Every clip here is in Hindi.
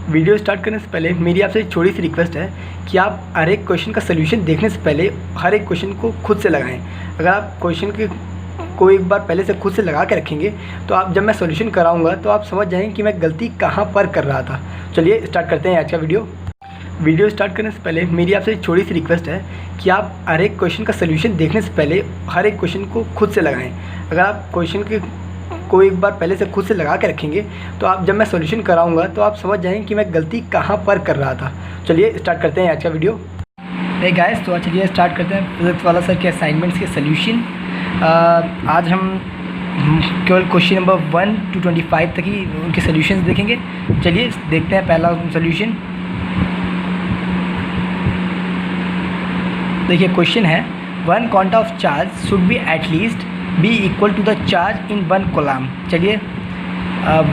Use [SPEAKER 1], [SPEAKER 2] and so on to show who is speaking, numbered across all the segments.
[SPEAKER 1] वीडियो स्टार्ट करने से पहले मेरी आपसे एक छोटी सी रिक्वेस्ट है कि आप हर एक क्वेश्चन का सोल्यूशन देखने से पहले हर एक क्वेश्चन को खुद से लगाएं। अगर आप क्वेश्चन को एक बार पहले से खुद से लगा के रखेंगे तो आप जब मैं सोल्यूशन कराऊंगा तो आप समझ जाएंगे कि मैं गलती कहाँ पर कर रहा था। चलिए स्टार्ट करते हैं आज का वीडियो स्टार्ट करने से पहले मेरी आपसे एक छोटी सी रिक्वेस्ट है कि आप हर एक क्वेश्चन का सोल्यूशन देखने से पहले हर एक क्वेश्चन को खुद से लगाएं। अगर आप क्वेश्चन को एक बार पहले से खुद से लगा के रखेंगे तो आप जब मैं सॉल्यूशन कराऊंगा तो आप समझ जाएंगे कि मैं गलती कहाँ पर कर रहा था। चलिए स्टार्ट करते हैं आज का वीडियो। गाइस, तो चलिए स्टार्ट करते हैं फिजिक्स वाला सर के असाइनमेंट्स के सोल्यूशन। आज हम केवल क्वेश्चन नंबर 1 to 25 तक ही उनके सोल्यूशंस देखेंगे। चलिए देखते हैं पहला सोल्यूशन। देखिए क्वेश्चन है, one quanta of charge should be at least be equal to the charge in one coulomb. चलिए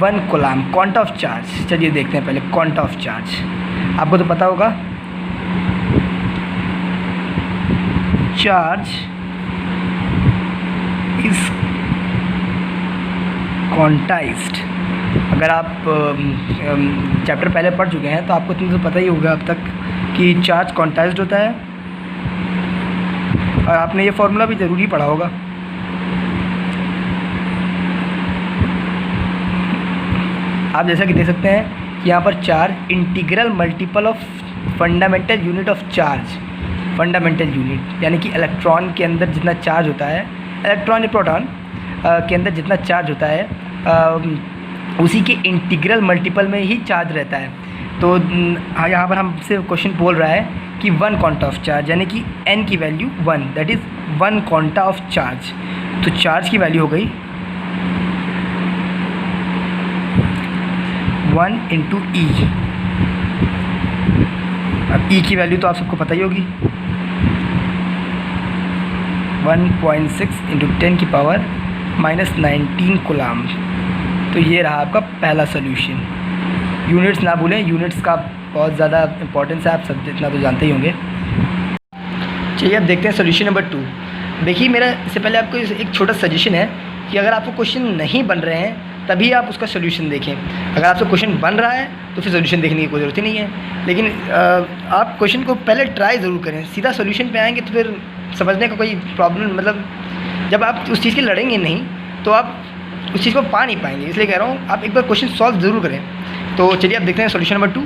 [SPEAKER 1] one coulomb quanta of charge, चलिए देखते हैं पहले क्वांटा ऑफ चार्ज। आपको तो पता होगा चार्ज इज क्वांटाइज्ड। अगर आप चैप्टर पहले पढ़ चुके हैं तो आपको तो पता ही होगा अब तक कि चार्ज क्वांटाइज्ड होता है, और आपने ये फॉर्मूला भी ज़रूरी पढ़ा होगा। आप जैसा कि देख सकते हैं कि यहाँ पर charge integral multiple of fundamental unit of charge. Fundamental unit यानी कि इलेक्ट्रॉन के अंदर जितना चार्ज होता है, इलेक्ट्रॉन या प्रोटॉन के अंदर जितना चार्ज होता है उसी के इंटीग्रल मल्टीपल में ही चार्ज रहता है। तो यहाँ पर हमसे क्वेश्चन बोल रहा है कि वन क्वांटा ऑफ चार्ज यानी कि n की value 1, that is one quanta of charge. तो चार्ज की वैल्यू हो गई 1 इंटू ई। अब ई की वैल्यू तो आप सबको पता ही होगी, 1.6 इंटू 10 की पावर -19 कूलम। तो ये रहा आपका पहला सोल्यूशन। यूनिट्स ना भूलें, यूनिट्स का बहुत ज़्यादा इंपॉर्टेंस है, आप सब इतना तो जानते ही होंगे। चलिए अब देखते हैं सोल्यूशन नंबर 2। देखिए मेरा इससे पहले आपको एक छोटा सजेशन है कि अगर आपको क्वेश्चन नहीं बन रहे हैं तभी आप उसका सोल्यूशन देखें। अगर आपसे क्वेश्चन बन रहा है तो फिर सोल्यूशन देखने की कोई ज़रूरत ही नहीं है। लेकिन आप क्वेश्चन को पहले ट्राई ज़रूर करें। सीधा सोल्यूशन पे आएंगे तो फिर समझने का कोई प्रॉब्लम, मतलब जब आप उस चीज़ की लड़ेंगे नहीं तो आप उस चीज़ को पा नहीं पाएंगे। इसलिए कह रहा हूँ आप एक बार क्वेश्चन सॉल्व ज़रूर करें। तो चलिए अब देखते हैं सोल्यूशन नंबर 2।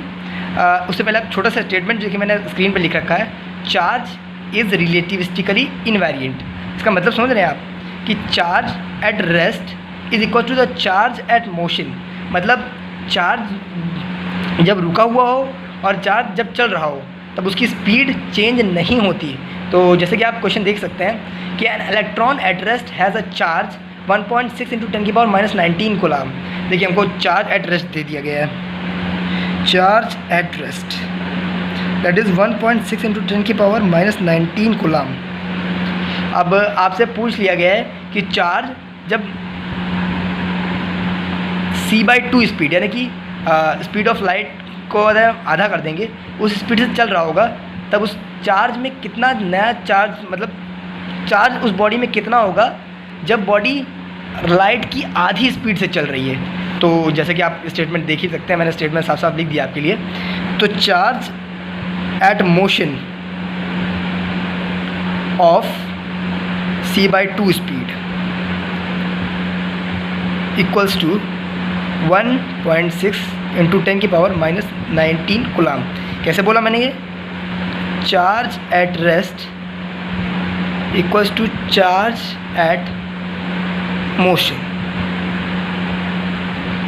[SPEAKER 1] उससे पहले आप छोटा सा स्टेटमेंट जो कि मैंने स्क्रीन पर लिख रखा है, चार्ज इज़ रिलेटिविस्टिकली इनवेरिएंट। इसका मतलब समझ रहे हैं आप कि charge at rest is equal to the charge at motion. मतलब चार्ज जब रुका हुआ हो और चार्ज जब चल रहा हो तब उसकी स्पीड चेंज नहीं होती। तो जैसे कि आप क्वेश्चन देख सकते हैं कि an electron at rest has a charge 1.6 into 10 की पावर -19 कूलम। देखिए हमको चार्ज एट रेस्ट दे दिया गया है, charge at rest that is 1.6 into 10 की पावर -19 कूलम। अब आपसे पूछ लिया गया है कि चार्ज जब c/2 स्पीड यानी कि स्पीड ऑफ लाइट को अगर आधा कर देंगे उस स्पीड से चल रहा होगा तब उस चार्ज में कितना नया चार्ज, मतलब चार्ज उस बॉडी में कितना होगा जब बॉडी लाइट की आधी स्पीड से चल रही है। तो जैसे कि आप स्टेटमेंट देख ही सकते हैं, मैंने स्टेटमेंट साफ साफ लिख दिया आपके लिए। तो charge at motion of c/2 speed equals to 1.6 into 10 की पावर -19 कूलम। कैसे बोला मैंने ये? Charge at rest equals to charge at motion.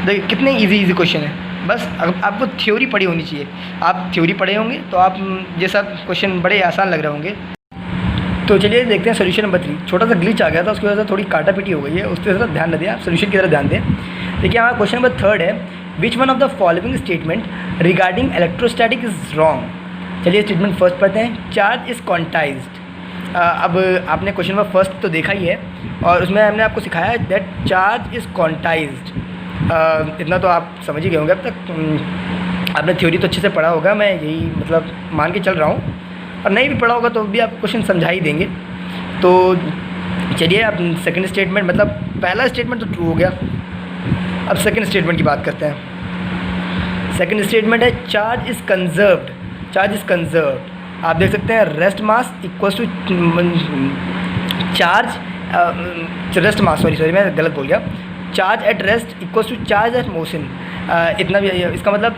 [SPEAKER 1] देखिए कितने इजी क्वेश्चन है। बस आपको थ्योरी पढ़ी होनी चाहिए। आप थ्योरी पढ़े होंगे तो आप ये सब क्वेश्चन बड़े आसान लग रहे होंगे। तो चलिए देखते हैं सोल्यूशन नंबर 3। छोटा सा ग्लिच आ गया था, उसकी वजह से थोड़ी काटा पीटी हो गई है, उस पर ध्यान न दें, आप सोल्यूशन की तरफ ध्यान दें। देखिए यहाँ क्वेश्चन नंबर 3 है, which one of the following statement regarding electrostatic is wrong. चलिए स्टेटमेंट फर्स्ट पढ़ते हैं, चार्ज इज़ क्वांटाइज्ड। अब आपने क्वेश्चन नंबर फर्स्ट तो देखा ही है और उसमें हमने आपको सिखाया है दैट चार्ज इज़ क्वांटाइज्ड। इतना तो आप समझ ही गए होंगे अब तक। आपने थ्योरी तो अच्छे से पढ़ा होगा, मैं यही मतलब मान के चल रहा हूँ, और नहीं भी पढ़ा होगा तो भी आप क्वेश्चन समझा ही देंगे। तो चलिए अब सेकंड स्टेटमेंट, मतलब पहला स्टेटमेंट तो ट्रू हो गया, अब सेकंड स्टेटमेंट की बात करते हैं। सेकंड स्टेटमेंट है charge is conserved, charge is conserved. आप देख सकते हैं rest mass equals to charge, rest mass, sorry मैं गलत बोल गया, charge at rest equals to charge at motion. इतना भी इसका मतलब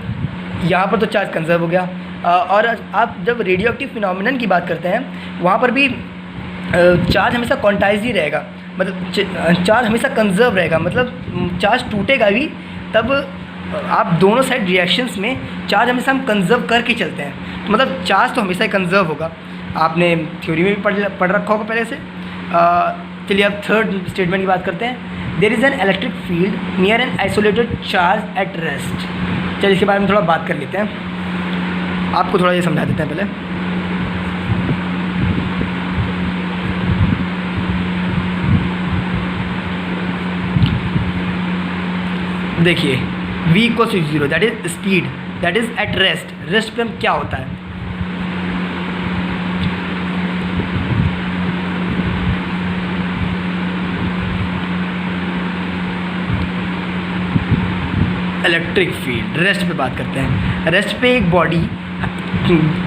[SPEAKER 1] यहाँ पर तो चार्ज कंजर्व हो गया। और आप जब रेडियो एक्टिव फिनोमिनन की बात करते हैं वहाँ पर भी चार्ज हमेशा क्वांटाइज ही रहेगा, मतलब चार्ज हमेशा कंजर्व रहेगा, मतलब चार्ज टूटेगा भी तब आप दोनों साइड रिएक्शंस में चार्ज हमेशा हम कंजर्व करके चलते हैं, तो मतलब चार्ज तो हमेशा ही कंजर्व होगा। आपने थ्योरी में भी पढ़ रखा होगा पहले से। चलिए अब थर्ड स्टेटमेंट की बात करते हैं। There is an electric field near an isolated charge at rest. चलिए इसके बारे में थोड़ा बात कर लेते हैं, आपको थोड़ा ये समझा देते हैं पहले। देखिए v equals to 0 that is speed, that is at rest. Rest पे क्या होता है, इलेक्ट्रिक फील्ड। रेस्ट पे बात करते हैं। रेस्ट पे एक बॉडी,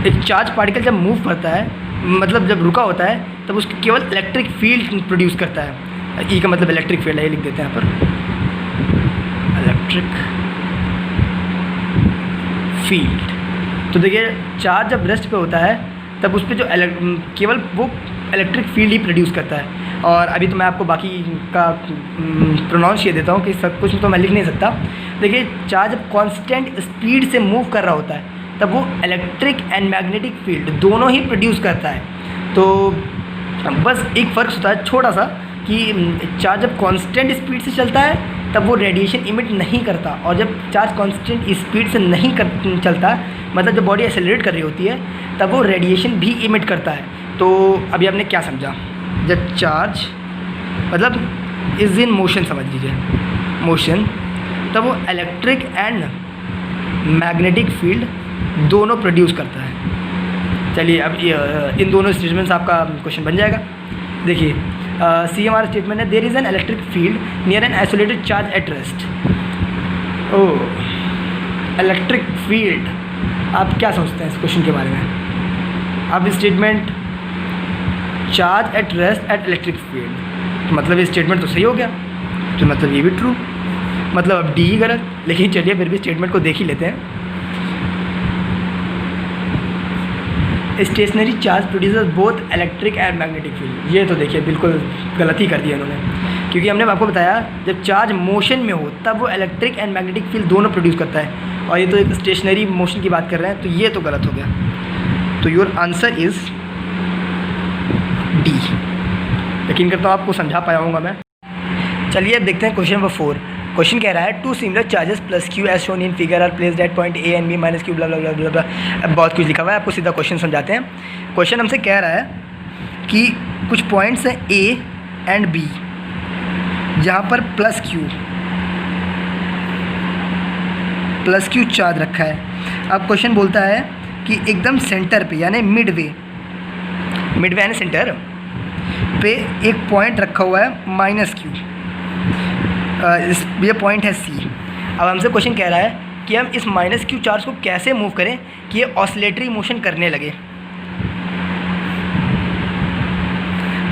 [SPEAKER 1] एक चार्ज पार्टिकल जब मूव करता है, मतलब जब रुका होता है, तब उसको केवल इलेक्ट्रिक फील्ड प्रोड्यूस करता है। ई का मतलब इलेक्ट्रिक फील्ड है, ये लिख देते हैं यहाँ पर, इलेक्ट्रिक फील्ड। तो देखिए चार्ज जब रेस्ट पे होता है तब उस पर जो केवल वो इलेक्ट्रिक फील्ड ही प्रोड्यूस करता है। और अभी तो मैं आपको बाकी का प्रोनाउंस ये देता हूँ कि सब कुछ तो मैं लिख नहीं सकता। देखिए चार्ज जब कांस्टेंट स्पीड से मूव कर रहा होता है तब वो इलेक्ट्रिक एंड मैग्नेटिक फील्ड दोनों ही प्रोड्यूस करता है। तो बस एक फ़र्क होता है छोटा सा कि चार्ज जब कांस्टेंट स्पीड से चलता है तब वो रेडिएशन इमिट नहीं करता, और जब चार्ज कांस्टेंट स्पीड से नहीं चलता, मतलब जब बॉडी एक्सेलरेट कर रही होती है तब वो रेडिएशन भी इमिट करता है। तो अभी आपने क्या समझा, जब चार्ज मतलब इज इन मोशन, समझ लीजिए मोशन, तब वो इलेक्ट्रिक एंड मैग्नेटिक फील्ड दोनों प्रोड्यूस करता है। चलिए अब इन दोनों स्टेटमेंट्स आपका क्वेश्चन बन जाएगा। देखिए सी हमारा स्टेटमेंट है, there is an electric field near an isolated charge at rest. Oh electric field, आप क्या सोचते हैं इस क्वेश्चन के बारे में? अब statement charge at rest at electric field, तो मतलब ये स्टेटमेंट तो सही हो गया, तो मतलब ये भी ट्रू, मतलब अब डी ही गलत। लेकिन चलिए फिर भी स्टेटमेंट को देख ही लेते हैं। Stationary charge producer both electric and magnetic field. ये तो देखिए बिल्कुल गलत ही कर दिया उन्होंने, क्योंकि हमने आपको बताया जब चार्ज मोशन में हो तब वो इलेक्ट्रिक एंड मैग्नेटिक फील्ड दोनों प्रोड्यूस करता है, और ये तो एक स्टेशनरी मोशन की बात कर रहे हैं, तो ये तो गलत हो गया। तो योर आंसर इज़ डी। यकीन करता हूँ आपको समझा पाया हूँगा मैं। चलिए अब देखते हैं क्वेश्चन नंबर 4। क्वेश्चन कह रहा है two similar charges plus Q as shown in figure are placed at point A and B minus Q blah blah blah blah. अब बहुत कुछ लिखा हुआ है, आपको सीधा क्वेश्चन समझाते हैं। क्वेश्चन हमसे कह रहा है कि कुछ पॉइंट्स हैं ए एंड बी जहाँ पर प्लस क्यू चार्ज रखा है। अब क्वेश्चन बोलता है कि एकदम सेंटर पे यानी मिडवे यानी सेंटर पे एक पॉइंट रखा हुआ है माइनस क्यू, ये पॉइंट है सी। अब हमसे क्वेश्चन कह रहा है कि हम इस माइनस क्यू चार्ज को कैसे मूव करें कि ये ऑसिलेटरी मोशन करने लगे।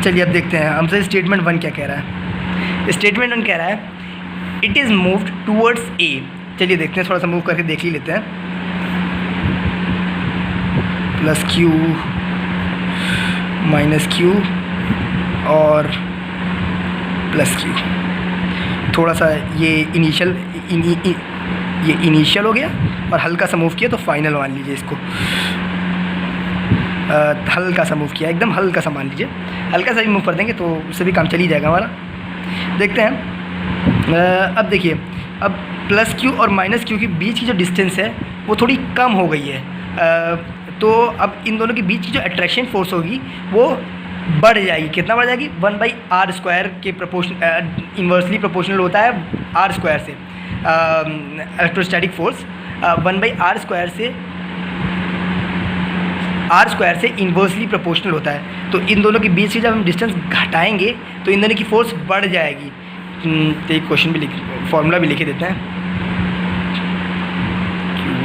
[SPEAKER 1] चलिए अब देखते हैं हमसे स्टेटमेंट 1 क्या कह रहा है। स्टेटमेंट 1 कह रहा है it is moved towards a. चलिए देखते हैं, थोड़ा सा मूव करके देख ही लेते हैं। प्लस क्यू माइनस क्यू और प्लस क्यू, थोड़ा सा ये इनिशियल हो गया और हल्का सा मूव किया तो फाइनल मान लीजिए इसको। हल्का सा मूव किया, एकदम हल्का सा मान लीजिए, हल्का सा भी मूव कर देंगे तो उससे भी काम चल ही जाएगा हमारा। देखते हैं अब देखिए, अब प्लस क्यू और माइनस क्यू के बीच की जो डिस्टेंस है वो थोड़ी कम हो गई है। तो अब इन दोनों के बीच की जो अट्रैक्शन फोर्स होगी वो बढ़ जाएगी। कितना बढ़ जाएगी? 1/r² के इन्वर्सली प्रोपोर्शनल होता है r² से। इलेक्ट्रोस्टैटिक फोर्स 1/r² से इन्वर्सली प्रोपोर्शनल होता है। तो इन दोनों के बीच से जब हम डिस्टेंस घटाएंगे तो इन दोनों की फोर्स बढ़ जाएगी। तो एक क्वेश्चन भी फॉर्मूला भी लिखे देते हैं।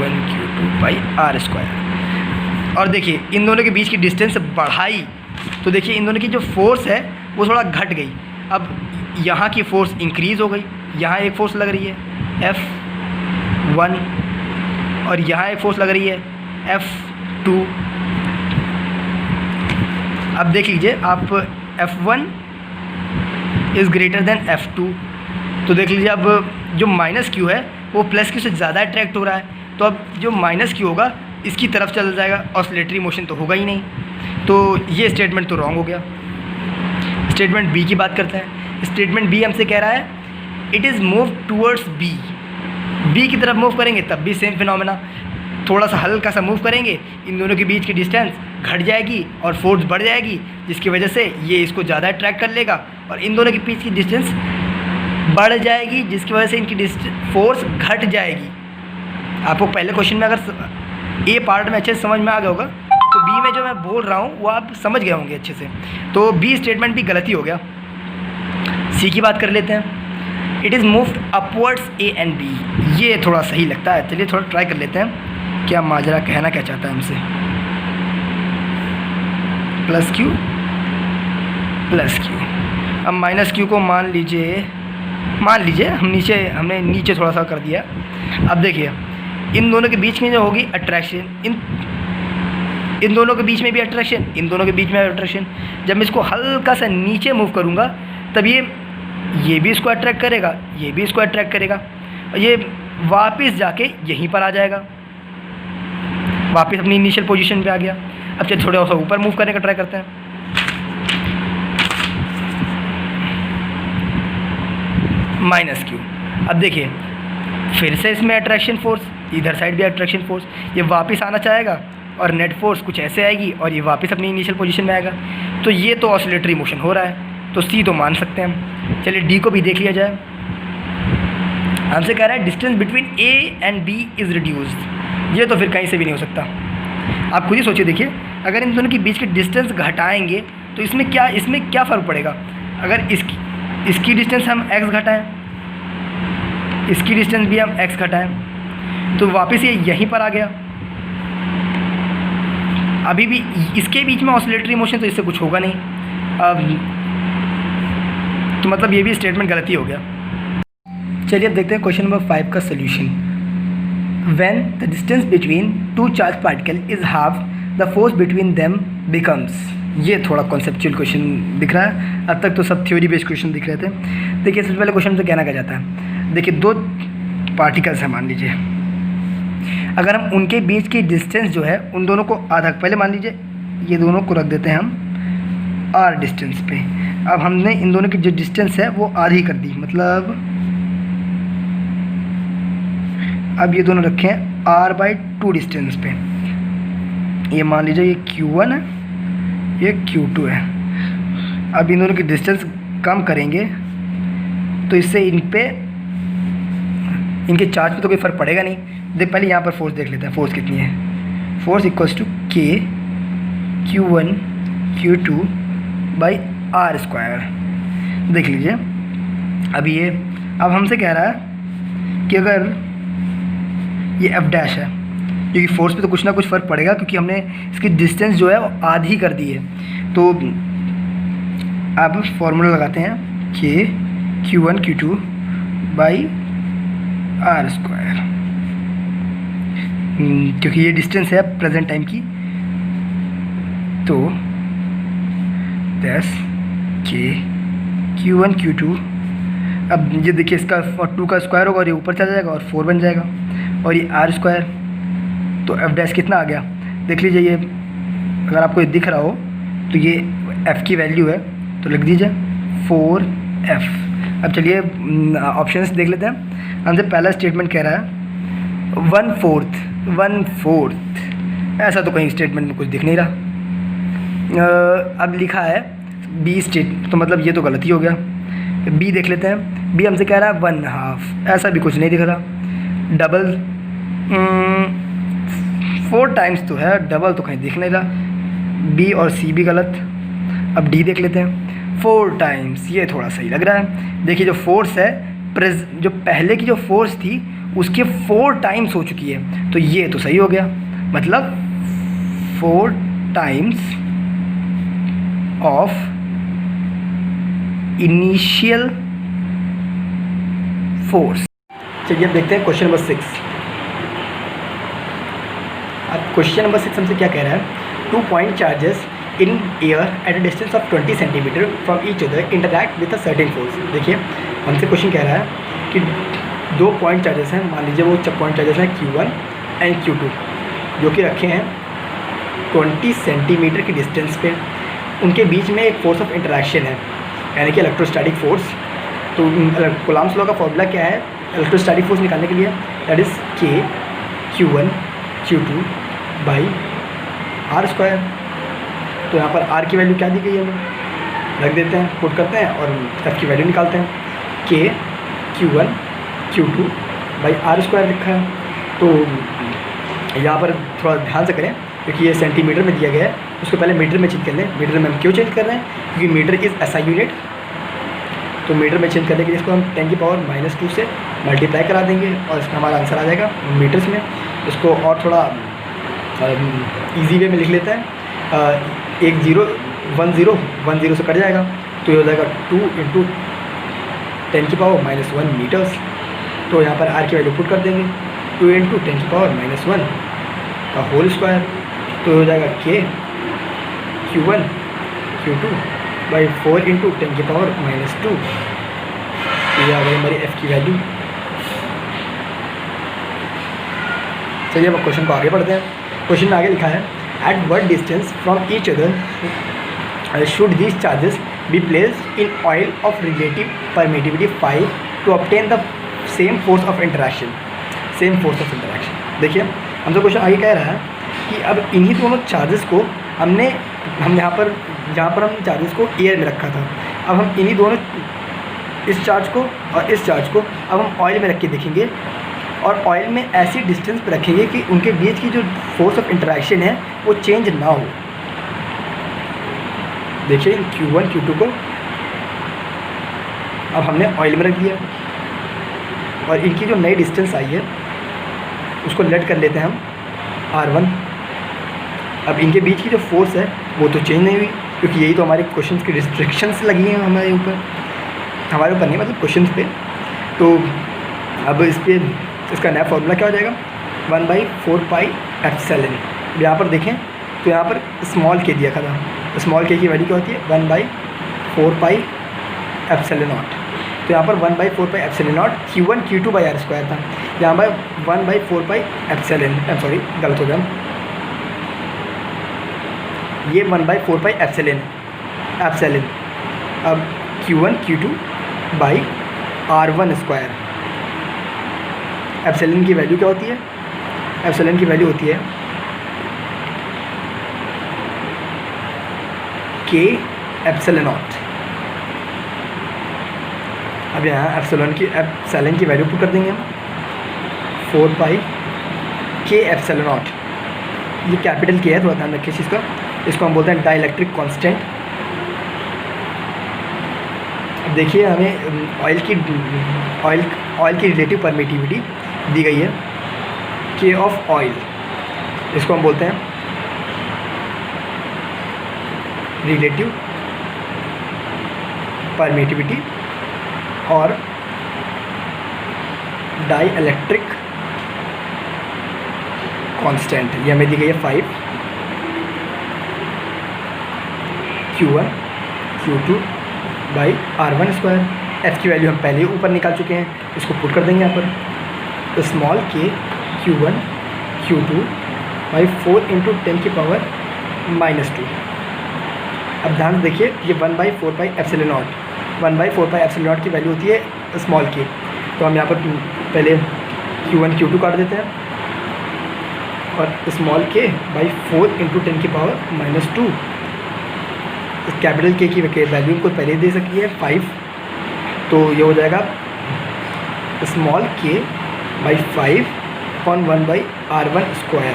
[SPEAKER 1] Q1Q2/r²। और देखिए इन दोनों के बीच की डिस्टेंस बढ़ाई तो देखिए इन दोनों की जो फोर्स है वो थोड़ा घट गई। अब यहाँ की फ़ोर्स इंक्रीज़ हो गई, यहाँ एक फ़ोर्स लग रही है F1 और यहाँ एक फ़ोर्स लग रही है F2। अब देख लीजिए आप F1 is greater than F2, तो देख लीजिए अब जो माइनस Q है वो प्लस Q से ज़्यादा अट्रैक्ट हो रहा है, तो अब जो माइनस Q होगा इसकी तरफ चल जाएगा, ऑसिलेटरी मोशन तो होगा ही नहीं। तो ये स्टेटमेंट तो रॉन्ग हो गया। स्टेटमेंट बी की बात करते हैं। स्टेटमेंट बी हमसे कह रहा है it is move towards B. B की तरफ मूव करेंगे तब भी सेम फिनोमेना, थोड़ा सा हल्का सा मूव करेंगे इन दोनों के बीच की डिस्टेंस घट जाएगी और फोर्स बढ़ जाएगी, जिसकी वजह से ये इसको ज़्यादा अट्रैक्ट कर लेगा और इन दोनों के बीच की डिस्टेंस बढ़ जाएगी, जिसकी वजह से इनकी फोर्स घट जाएगी। आपको पहले क्वेश्चन में अगर ए पार्ट में अच्छे से समझ में आ गया होगा तो बी में जो मैं बोल रहा हूँ वो आप समझ गए होंगे अच्छे से। तो बी स्टेटमेंट भी गलती हो गया। सी की बात कर लेते हैं। It is moved upwards A and B, ये थोड़ा सही लगता है। चलिए थोड़ा ट्राई कर लेते हैं क्या माजरा कहना क्या चाहता है हमसे। प्लस क्यू प्लस क्यू, अब माइनस क्यू को मान लीजिए हमने नीचे थोड़ा सा कर दिया। अब देखिए इन दोनों के बीच में जो होगी अट्रैक्शन, इन दोनों के बीच में भी अट्रैक्शन, इन दोनों के बीच में अट्रैक्शन। जब मैं इसको हल्का सा नीचे मूव करूँगा तब ये भी इसको अट्रैक्ट करेगा, ये भी इसको अट्रैक्ट करेगा, और ये वापस जाके यहीं पर आ जाएगा, वापस अपनी इनिशियल पोजीशन पे आ गया। अब चलिए थोड़ा सा ऊपर मूव करने का ट्राई करते हैं। माइनस क्यू, अब देखिए फिर से इसमें अट्रैक्शन फोर्स, इधर साइड भी अट्रैक्शन फोर्स, ये वापस आना चाहेगा और नेट फोर्स कुछ ऐसे आएगी और ये वापस अपनी इनिशियल पोजीशन में आएगा। तो ये तो ऑसिलेटरी मोशन हो रहा है, तो सी तो मान सकते हैं हम। चलिए डी को भी देख लिया जाए। हमसे कह रहा है distance between A and B is reduced, ये तो फिर कहीं से भी नहीं हो सकता। आप खुद ही सोचिए, देखिए अगर इन दोनों के बीच के डिस्टेंस घटाएंगे तो इसमें क्या फ़र्क पड़ेगा। अगर इसकी डिस्टेंस हम x घटाएं, इसकी डिस्टेंस भी हम x घटाएं, तो वापस ये यहीं पर आ गया। अभी भी इसके बीच में ऑसिलेटरी मोशन, तो इससे कुछ होगा नहीं। तो मतलब ये भी स्टेटमेंट गलती हो गया। चलिए अब देखते हैं क्वेश्चन नंबर 5 का solution. When the distance between two charge particle is half the force between them becomes. ये थोड़ा कॉन्सेप्चुअल क्वेश्चन दिख रहा है, अब तक तो सब थ्योरी बेस्ड क्वेश्चन दिख रहे थे। देखिए सबसे पहले क्वेश्चन तो कहना क्या जाता है, देखिए दो पार्टिकल्स हैं मान लीजिए, अगर हम उनके बीच की डिस्टेंस जो है उन दोनों को आधा, पहले मान लीजिए ये दोनों को रख देते हैं हम r डिस्टेंस पे। अब हमने इन दोनों की जो डिस्टेंस है वो आधी कर दी, मतलब अब ये दोनों रखे हैं r/2 डिस्टेंस पे। ये मान लीजिए ये Q1 है, ये Q2 है। अब इन दोनों की डिस्टेंस कम करेंगे तो इससे इनके चार्ज पे तो कोई फ़र्क पड़ेगा नहीं। देख पहले यहाँ पर फोर्स देख लेते हैं, फोर्स कितनी है। Force equals to K Q1 Q2/r²। देख लीजिए अब हमसे कह रहा है कि अगर ये F' है, क्योंकि फोर्स पे तो कुछ ना कुछ फ़र्क पड़ेगा, क्योंकि हमने इसकी डिस्टेंस जो है वो आधी कर दी है। तो अब फॉर्मूला लगाते हैं K Q1 Q2/r², क्योंकि ये डिस्टेंस है प्रेजेंट टाइम की। तो 10 K Q1 Q2, अब ये देखिए इसका 2 का स्क्वायर होगा और ये ऊपर चला जाएगा और 4 बन जाएगा, और ये r²। तो F' कितना आ गया देख लीजिए, ये अगर आपको ये दिख रहा हो तो ये F की वैल्यू है, तो लिख दीजिए 4F। अब चलिए ऑप्शंस देख लेते हैं। हमसे पहला स्टेटमेंट कह रहा है 1/4, ऐसा तो कहीं स्टेटमेंट में कुछ दिख नहीं रहा। अब लिखा है बी स्टेट, तो मतलब ये तो गलती हो गया। बी देख लेते हैं। बी हमसे कह रहा है 1/2, ऐसा भी कुछ नहीं दिख रहा। डबल 4 टाइम्स तो है, डबल तो कहीं दिख नहीं रहा। बी और सी भी गलत। अब डी देख लेते हैं। 4 टाइम्स, ये थोड़ा सही लग रहा है। देखिए जो फोर्स है, जो पहले की जो फोर्स थी उसके 4 टाइम्स हो चुकी है, तो ये तो सही हो गया, मतलब 4 टाइम्स ऑफ इनिशियल फोर्स। चलिए अब देखते हैं क्वेश्चन नंबर 6। अब क्वेश्चन नंबर 6 हमसे क्या कह रहा है, 2 point charges in air at a distance of 20 centimetre from each other interact with a certain force. देखिए हमसे क्वेश्चन कह रहा है कि 2 पॉइंट चार्जेस हैं, मान लीजिए वो पॉइंट चार्जेस हैं Q1 एंड Q2, जो कि रखे हैं 20 सेंटीमीटर की डिस्टेंस पे। उनके बीच में एक फोर्स ऑफ इंटरेक्शन है, यानी कि इलेक्ट्रोस्टैटिक फोर्स। तो कूलॉम्स लॉ का फॉर्मूला क्या है इलेक्ट्रोस्टैटिक फोर्स निकालने के लिए, that is K Q1 Q2 by R²। तो यहाँ पर R की वैल्यू क्या दी गई है, हमें रख देते हैं, पुट करते हैं और F की वैल्यू निकालते हैं। K Q1 Q2 by R² लिखा है। तो यहाँ पर थोड़ा ध्यान से करें, क्योंकि ये सेंटीमीटर में दिया गया है, उसको पहले मीटर में चेंज कर लें। मीटर में हम क्यों चेंज कर रहे हैं, क्योंकि मीटर इज़ SI यूनिट। तो मीटर में चेंज करने के लिए इसको हम 10⁻⁻² से मल्टीप्लाई करा देंगे और इसका हमारा आंसर आ जाएगा मीटर्स में। इसको और थोड़ा इजी वे में लिख लेते हैं, 1 0 1 0 से कट जाएगा, तो ये हो जाएगा 2 × 10⁻⁻1 मीटर्स। तो यहाँ पर R की वैल्यू पुट कर देंगे, 2 × 10⁻⁻1 का होल स्क्वायर। तो हो जाएगा K Q1 Q2 बाई 4 × 10⁻⁻2। ये आ गई हमारी F की वैल्यू। चलिए अब क्वेश्चन को आगे बढ़ते हैं। क्वेश्चन में आगे लिखा है, at what distance from each other should these charges be placed in oil of relative permittivity 5 to obtain the same force of interaction. देखिए हमसे क्वेश्चन आगे कह रहा है कि अब इन्हीं दोनों चार्जेस को हम यहाँ पर जहाँ पर हम चार्जेस को एयर में रखा था, अब हम इन्हीं दोनों इस चार्ज को और इस चार्ज को अब हम ऑयल में रख के देखेंगे, और ऑयल में ऐसी डिस्टेंस पर रखेंगे कि उनके बीच की जो फोर्स ऑफ इंटरेक्शन है वो चेंज ना हो। देखिए Q1 Q2 को अब हमने ऑयल में रख दिया, और इनकी जो नई डिस्टेंस आई है उसको लेट कर लेते हैं हम R1। अब इनके बीच की जो फोर्स है वो तो चेंज नहीं हुई, क्योंकि यही तो हमारे क्वेश्चंस की रिस्ट्रिक्शंस लगी हैं हमारे ऊपर नहीं, मतलब क्वेश्चंस पे। तो अब इसका नया फॉर्मूला क्या हो जाएगा, 1/4πε। यहाँ पर देखें तो यहाँ पर स्मॉल k दिया था, स्मॉल k की वैल्यू क्या होती है 1/4πε0। तो यहाँ पर 1/4πε0 Q1 Q2 बाई R² था, यहाँ पर 1/4πε, सॉरी गलत हो गया, ये 1/4πε। अब Q1 Q2 by R1²। Epsilon की वैल्यू क्या होती है, एप्सिलॉन की वैल्यू होती है K ε0। अब यहाँ एप्सिलॉन की वैल्यू पुट कर देंगे हम 4π K ε0। ये कैपिटल K है, थोड़ा ध्यान रखिए इस चीज़ का। इसको हम बोलते हैं डाइलेक्ट्रिक कांस्टेंट। अब देखिए हमें ऑयल की रिलेटिव परमिटिविटी दी गई है K ऑफ ऑयल, इसको हम बोलते हैं रिलेटिव परमिटिविटी, और डाई इलेक्ट्रिक कांस्टेंट ये हमें दी गई है 5 Q1 Q2 by R1²। F की वैल्यू हम पहले ही ऊपर निकाल चुके हैं, इसको पुट कर देंगे यहाँ पर। तो small k Q1 Q2 by 4 × 10⁻⁻2। अब ध्यान से देखिए ये 1/4πε0, 1/4πε0 की वैल्यू होती है स्मॉल k। तो हम यहाँ पर पहले Q1 Q2 काट देते हैं, और small k by 4 × 10⁻⁻2। Capital K की वैल्यू को पहले दे सकती है 5, तो ये हो जाएगा स्मॉल k बाई 5/1/R1²।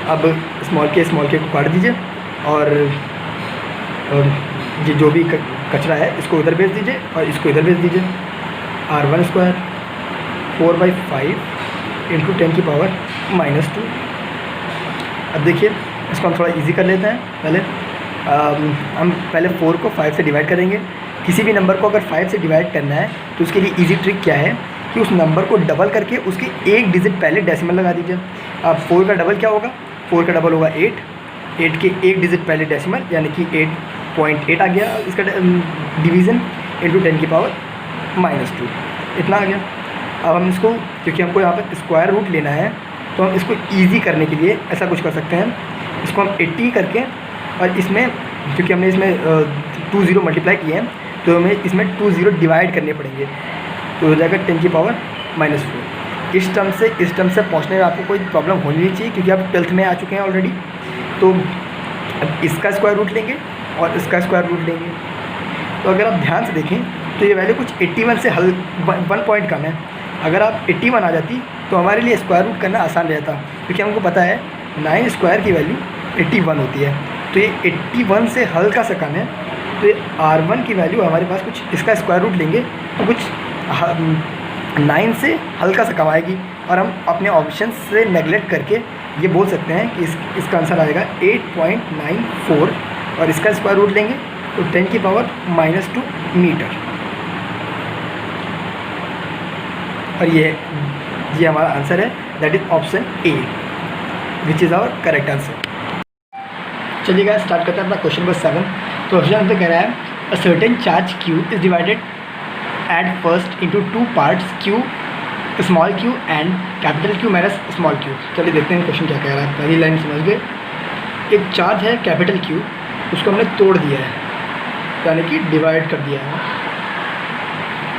[SPEAKER 1] अब स्मॉल के को काट दीजिए, और ये जो भी कचरा है इसको उधर भेज दीजिए और इसको इधर भेज दीजिए। R1² 4/5 इंटू 10 की पावर -2। अब देखिए इसको हम थोड़ा इजी कर लेते हैं। पहले हम पहले 4 को 5 से डिवाइड करेंगे। किसी भी नंबर को अगर 5 से डिवाइड करना है तो उसके लिए इजी ट्रिक क्या है कि उस नंबर को डबल करके उसकी एक डिजिट पहले डेसिमल लगा दीजिए। अब 4 का डबल क्या होगा? 4 का डबल होगा 8। 8 के एक डिजिट पहले डेसिमल, यानी कि 8.8 आ गया इसका डिवीज़न इंटू 10 की पावर -2, इतना आ गया। अब हम इसको, क्योंकि हमको यहाँ पर स्क्वायर रूट लेना है, तो हम इसको ईजी करने के लिए ऐसा कुछ कर सकते हैं। इसको हम 80 करके, और इसमें क्योंकि हमने इसमें 2 0 मल्टीप्लाई किए हैं तो हमें इसमें 2 0 डिवाइड करने पड़ेंगे, तो हो जाएगा 10 की पावर -4। इस टर्म से पहुंचने में आपको कोई प्रॉब्लम होनी नहीं चाहिए, क्योंकि आप 12th में आ चुके हैं ऑलरेडी। तो अब इसका स्क्वायर रूट लेंगे और इसका स्क्वायर रूट लेंगे। तो अगर आप ध्यान से देखें तो ये वैल्यू कुछ 81 से 1 पॉइंट कम है। अगर आप 81 आ जाती तो हमारे लिए स्क्वायर रूट करना आसान रहता, क्योंकि हमको पता है 9 स्क्वायर की वैल्यू 81 होती है। तो ये 81 से हल्का सा कम है, तो ये R1 की वैल्यू हमारे पास कुछ, इसका स्क्वायर रूट लेंगे तो कुछ 9 से हल्का सा कम आएगी। और हम अपने ऑप्शन से नेगलेक्ट करके ये बोल सकते हैं कि इसका आंसर आएगा 8.94, और इसका स्क्वायर रूट लेंगे तो 10 की पावर -2 मीटर। और ये हमारा आंसर है, that is option A, which is our correct answer. चलिए गाइस स्टार्ट करते हैं अपना क्वेश्चन नंबर 7। तो ऑप्शन आंसर कह रहा है a certain charge q is divided at first into 2 parts q small q and capital Q minus small q। चलिए देखते हैं क्वेश्चन क्या कह रहा है। पहली लाइन समझ गए, एक चार्ज है कैपिटल Q, उसको हमने तोड़ दिया है, यानी कि डिवाइड कर दिया है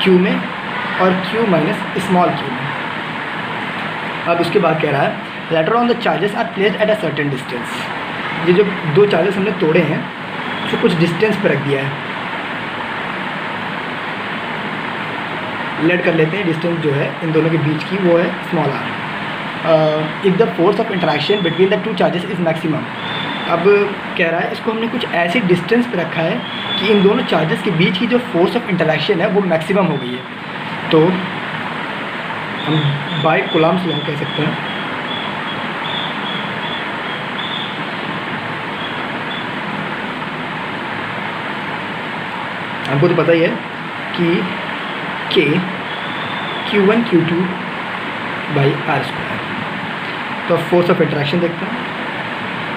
[SPEAKER 1] Q में और Q माइनस स्मॉल q में। अब उसके बाद कह रहा है later on the charges are placed at a certain distance. ये जो 2 चार्जेस हमने तोड़े हैं उसको कुछ डिस्टेंस पर रख दिया है। लेट कर लेते हैं डिस्टेंस जो है इन दोनों के बीच की, वो है small r। If the force of interaction between the 2 charges is maximum. अब कह रहा है इसको हमने कुछ ऐसे डिस्टेंस पे रखा है कि इन दोनों चार्जेस के बीच की जो फोर्स ऑफ इंटरेक्शन है वो मैक्सिमम हो गई है। तो हम बाय कूलम्ब्स लॉ कह सकते हैं। हमको तो पता ही है कि K Q1 Q2 by R square. तो अब फोर्स ऑफ इंटरेक्शन देखते हैं।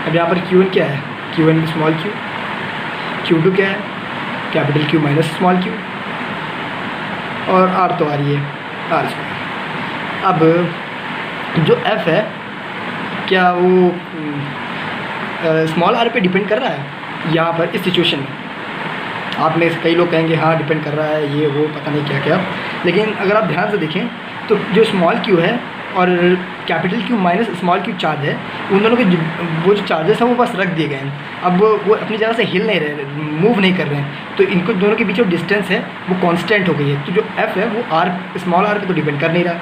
[SPEAKER 1] अब यहाँ पर Q1 क्या है? Q1 स्मॉल q, Q2 क्या है? Capital Q minus small q, और R तो आ रही है R स्क्वायर। अब जो F है क्या वो स्मॉल r पे डिपेंड कर रहा है यहाँ पर इस सिचुएशन में? आप में कई लोग कहेंगे हाँ डिपेंड कर रहा है, ये वो पता नहीं क्या क्या, लेकिन अगर आप ध्यान से देखें तो जो स्मॉल q है और capital Q minus small q charge है, उन दोनों के वो जो चार्जेस हैं वो बस रख दिए गए हैं। अब वो अपनी जगह से हिल नहीं रहे, मूव नहीं कर रहे हैं, तो इनको दोनों के बीच जो डिस्टेंस है वो कांस्टेंट हो गई है। तो जो F है वो स्मॉल r पे तो डिपेंड कर नहीं रहा,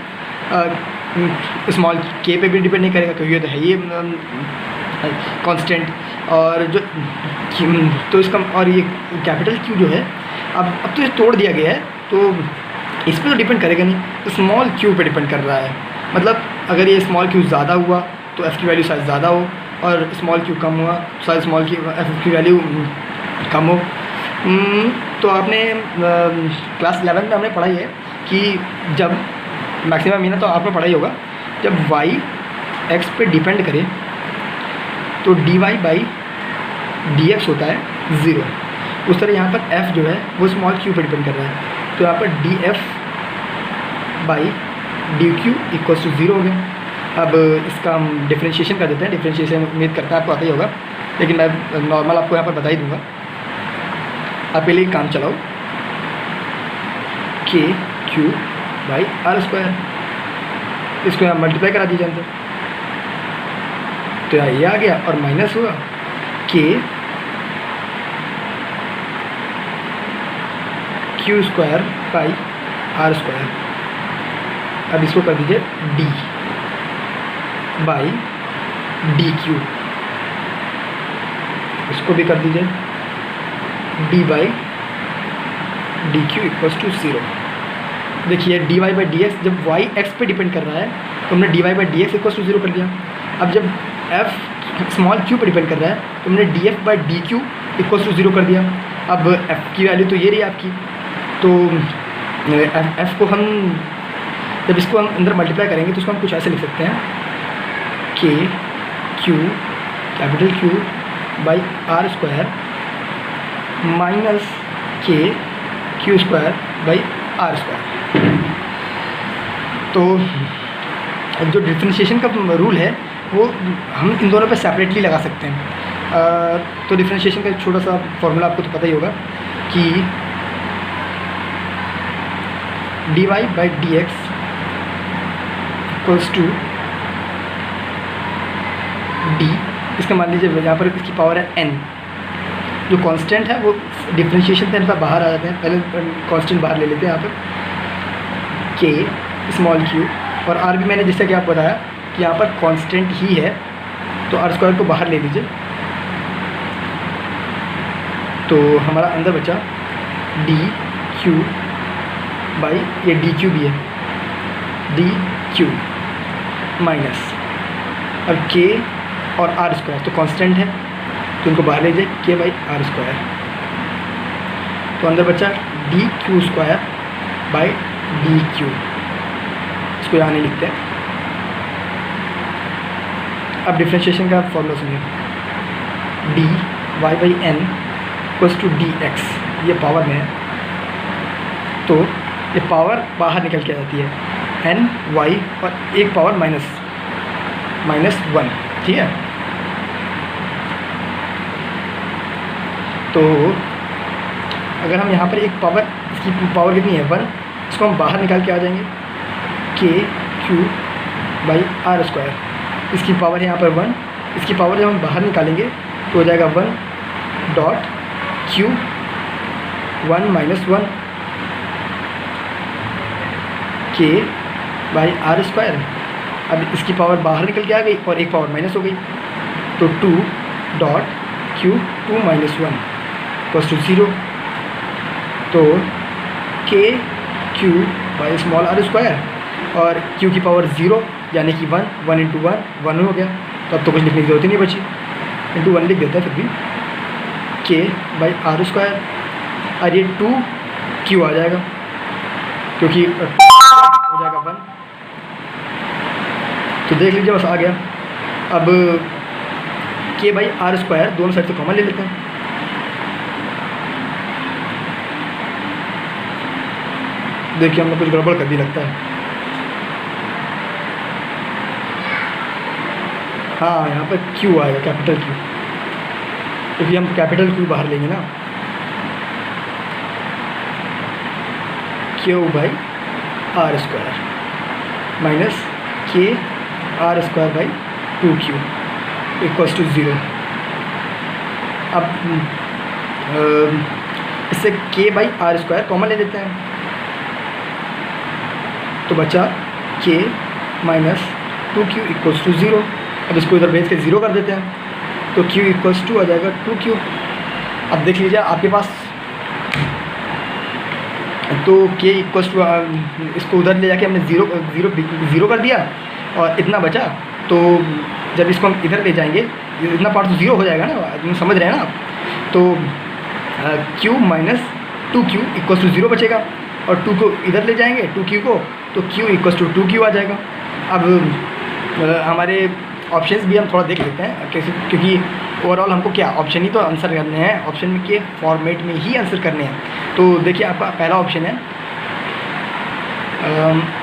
[SPEAKER 1] स्मॉल k पे भी डिपेंड नहीं करेगा, क्योंकि ये तो है ये कांस्टेंट। और जो तो इसका, और ये कैपिटल Q जो है अब तो ये तोड़ दिया गया है, तो इस पर तो डिपेंड करेगा नहीं, तो स्मॉल q पे डिपेंड कर रहा है। मतलब अगर ये स्मॉल q ज़्यादा हुआ तो f की वैल्यू शायद ज़्यादा हो, और स्मॉल q कम हुआ शायद स्मॉल f की वैल्यू कम हो। तो आपने क्लास 11 में हमने पढ़ाई है कि जब मैक्सिमम मीन तो आपने पढ़ाई होगा, जब y x पे डिपेंड करे तो dy बाई dx होता है 0। उस तरह यहाँ पर f जो है वो स्मॉल q पे डिपेंड कर रहा है, तो यहाँ पर df by dq equals to 0 हो गया। अब इसका हम डिफ्रेंशिएशन कर देते हैं। डिफ्रेंशिएशन उम्मीद करता है आपको आता ही होगा, लेकिन मैं नॉर्मल आपको यहाँ पर बता ही दूँगा। आप पहले काम चलाओ, k q by r square, इसको यहाँ मल्टीप्लाई करा दीजिए अंदर, तो यहाँ ये आ गया और माइनस हुआ k q square by r square. अब इसको कर दीजिए d बाई डी क्यू, इसको भी कर दीजिए d by d q equals to 0। देखिए dy बाई डी एक्स जब y x पे डिपेंड कर रहा है तो हमने dy by d x equal to 0 कर दिया। अब जब f स्मॉल q पे डिपेंड कर रहा है तो हमने df by d q equal to 0 कर दिया। अब f की वैल्यू तो ये रही आपकी, तो f को हम जब इसको हम अंदर मल्टीप्लाई करेंगे तो इसको हम कुछ ऐसे लिख सकते हैं k q capital Q by r square minus k q square by r square. तो जो डिफ्रेंशिएशन का रूल है वो हम इन दोनों पे सेपरेटली लगा सकते हैं। तो डिफ्रेंशिएशन का एक छोटा सा फॉर्मूला आपको तो पता ही होगा कि dy by d x equals to d, इसका मान लीजिए यहाँ पर इसकी पावर है n, जो कांस्टेंट है वो डिफ्रेंशिएशन से इनका बाहर आ जाते हैं। पहले कांस्टेंट बाहर ले लेते हैं यहाँ पर k स्मॉल q, और r भी मैंने जैसा कि आप बताया कि यहाँ पर कांस्टेंट ही है तो r स्क्वायर को बाहर ले लीजिए। तो हमारा अंदर बचा डी क्यू बाई ये डी क्यू भी है डी क्यू माइनस और k और आर स्क्वायर तो कांस्टेंट है तो इनको बाहर ले जाए k बाई आर स्क्वायर। तो अंदर बचा D Q square by d Q, इसको यहाँ नहीं लिखते हैं। अब डिफ्रेंशिएशन का फॉर्मूला सुनिए, d y by n equals to d x, ये पावर में है तो ये पावर बाहर निकल के आ जाती है एन वाई और एक पावर माइनस वन, ठीक है। तो अगर हम यहाँ पर एक पावर, इसकी पावर कितनी है 1, इसको हम बाहर निकाल के आ जाएंगे k q by r square, इसकी पावर है यहाँ पर 1, इसकी पावर जब हम बाहर निकालेंगे तो हो जाएगा 1 dot q 1 minus 1 k by r square. अब इसकी पावर बाहर निकल के आ गई और एक पावर माइनस हो गई तो 2 dot q 2 minus 1 equals to 0। तो k q by small r square और q की पावर 0 यानी कि 1 इंटू 1 हो गया, तो अब तो कुछ लिखने की जरूरत ही नहीं बची, इंटू 1 लिख देते हैं फिर भी k बाई आर स्क्वायर और ये 2 q आ जाएगा क्योंकि हो जाएगा 1। तो देख लीजिए बस आ गया। अब k बाई आर स्क्वायर दोनों साइड से कॉमन ले लेते हैं, देखिए हमने कुछ गड़बड़ कर दी लगता है। हाँ यहाँ पर Q आएगा कैपिटल Q, क्योंकि हम कैपिटल Q बाहर लेंगे ना, Q by r square minus k r square by 2q equals to 0। अब इससे k by r square common ले लेते हैं तो बचा k minus 2q equals to 0। अब इसको इधर भेज के 0 कर देते हैं तो q इक्वल्स टू आ जाएगा 2q। अब देख लीजिए आपके पास तो k इक्वल्स टू, इसको उधर ले जाके हमने ज़ीरो कर दिया और इतना बचा, तो जब इसको हम इधर ले जाएंगे इतना पार्ट तो 0 हो जाएगा ना, समझ रहे हैं ना आप। तो q minus 2q equals to 0 बचेगा और 2 को इधर ले जाएंगे 2q को तो q इक्वल्स टू 2q आ जाएगा। अब हमारे ऑप्शंस भी हम थोड़ा देख लेते हैं कैसे, क्योंकि ओवरऑल हमको क्या ऑप्शन ही तो आंसर करने हैं, ऑप्शन के फॉर्मेट में ही आंसर करने हैं। तो देखिए आपका पहला ऑप्शन है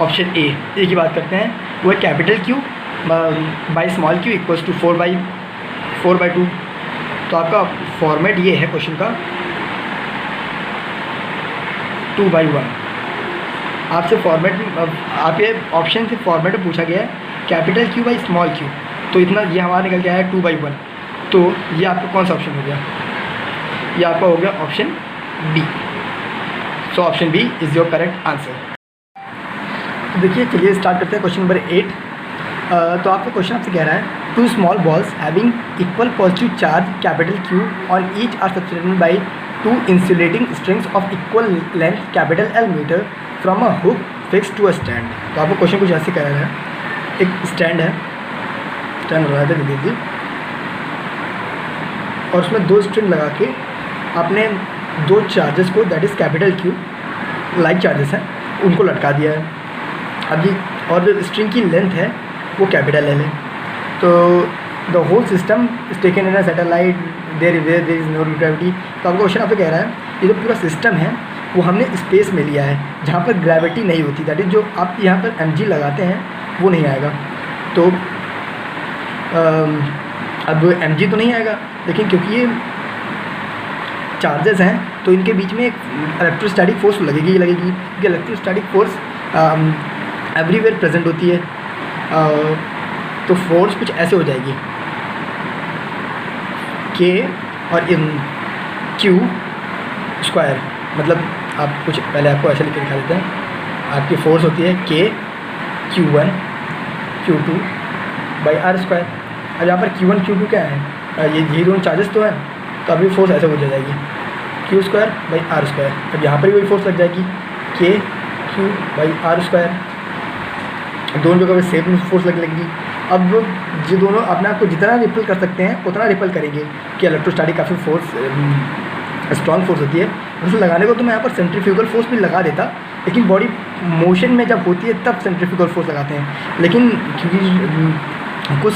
[SPEAKER 1] ऑप्शन ए की बात करते हैं, वो है capital Q by small q equals to 4/2। तो आपका फॉर्मेट ये है क्वेश्चन का 2/1। आपसे फॉर्मेट, आप ये ऑप्शन से फॉर्मेट में पूछा गया है capital Q by small q, तो इतना ये हमारा निकल गया है 2/1। तो ये आपका कौन सा ऑप्शन हो गया, ये आपका हो गया option B. So option B is your correct answer. देखिए चलिए स्टार्ट करते हैं क्वेश्चन नंबर 8। तो आपका क्वेश्चन आपसे कह रहा है 2 small balls having equal positive charge capital Q on each are sustained by 2 insulating strings of equal length capital L meter from a hook fix to a stand. तो आपको क्वेश्चन कुछ ऐसे कह रहा है, एक स्टैंड है, स्टैंड बना देते दीजिए, और उसमें 2 स्ट्रिंग लगा के आपने 2 चार्जेस को, that is capital Q like charges हैं, उनको लटका दिया है। अब जी, और जो स्ट्रिंग की लेंथ है वो कैपिटल L है। तो the whole system is taken in a satellite, there is no gravity. तो आपको क्वेश्चन आपसे कह रहा है ये जो पूरा सिस्टम है वो हमने स्पेस में लिया है जहाँ पर ग्रेविटी नहीं होती, दैट इज़ जो आप यहाँ पर mg लगाते हैं वो नहीं आएगा। तो अब mg तो नहीं आएगा, लेकिन क्योंकि ये चार्जेस हैं तो इनके बीच में एक इलेक्ट्रोस्टैटिक फोर्स लगेगी ही लगेगी, क्योंकि इलेक्ट्रोस्टैटिक फोर्स एवरीवेयर प्रेजेंट होती है। तो फोर्स कुछ ऐसे हो जाएगी, K और इन Q स्क्वायर, मतलब आप कुछ पहले आपको ऐसे लिख के दिखा देते हैं। आपकी फोर्स होती है K Q1 Q2 by r square. अब यहाँ पर Q1 Q2 क्या है, ये दोनों चार्जेस तो हैं, तो अभी फोर्स ऐसे हो जाएगी Q square by r square. अब यहाँ पर भी वही फोर्स लग जाएगी K Q by r square, दोनों जगह पे सेम फोर्स लगेगी। अब ये दोनों अपने आप को जितना रिपल कर सकते हैं उतना रिपल करेंगे, कि इलेक्ट्रोस्टैटिक काफ़ी फोर्स स्ट्रॉन्ग फोर्स होती है। उसे लगाने को तो मैं यहाँ पर सेंट्रीफ्यूगल फोर्स भी लगा देता, लेकिन बॉडी मोशन में जब होती है तब सेंट्रीफ्यूगल फोर्स लगाते हैं। लेकिन क्योंकि कुछ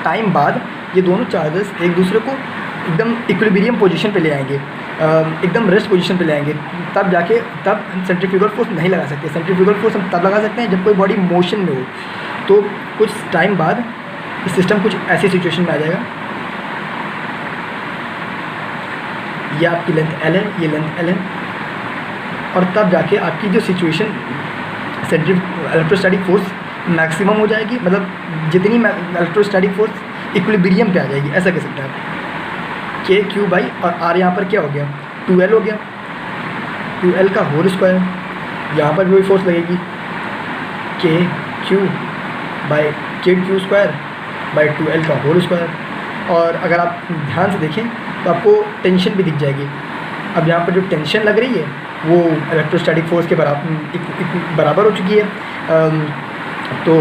[SPEAKER 1] टाइम बाद ये दोनों चार्जेस एक दूसरे को एकदम इक्विलिब्रियम पोजीशन पे ले आएंगे, एकदम रेस्ट पोजीशन पे ले आएंगे, तब सेंट्रीफ्यूगल फोर्स नहीं लगा सकते। सेंट्रीफ्यूगल फोर्स हम तब लगा सकते हैं जब कोई बॉडी मोशन में हो। तो कुछ टाइम बाद सिस्टम कुछ ऐसी सिचुएशन में आ जाएगा, ये आपकी लेंथ L है, ये लेंथ L है, और तब जाके आपकी जो सिचुएशन इलेक्ट्रोस्टैटिक फोर्स मैक्सिमम हो जाएगी, मतलब जितनी इलेक्ट्रोस्टैटिक फोर्स इक्विलिब्रियम पे आ जाएगी, ऐसा कह सकते हैं आप। K Q बाई और R यहाँ पर क्या हो गया, 2L हो गया, 2L का होल स्क्वायर। यहाँ पर भी वही फोर्स लगेगी K Q by K Q square by 2L का होल स्क्वायर। और अगर आप ध्यान से देखें तो आपको टेंशन भी दिख जाएगी। अब यहाँ पर जो टेंशन लग रही है वो इलेक्ट्रोस्टैटिक फोर्स के बराबर हो चुकी है। तो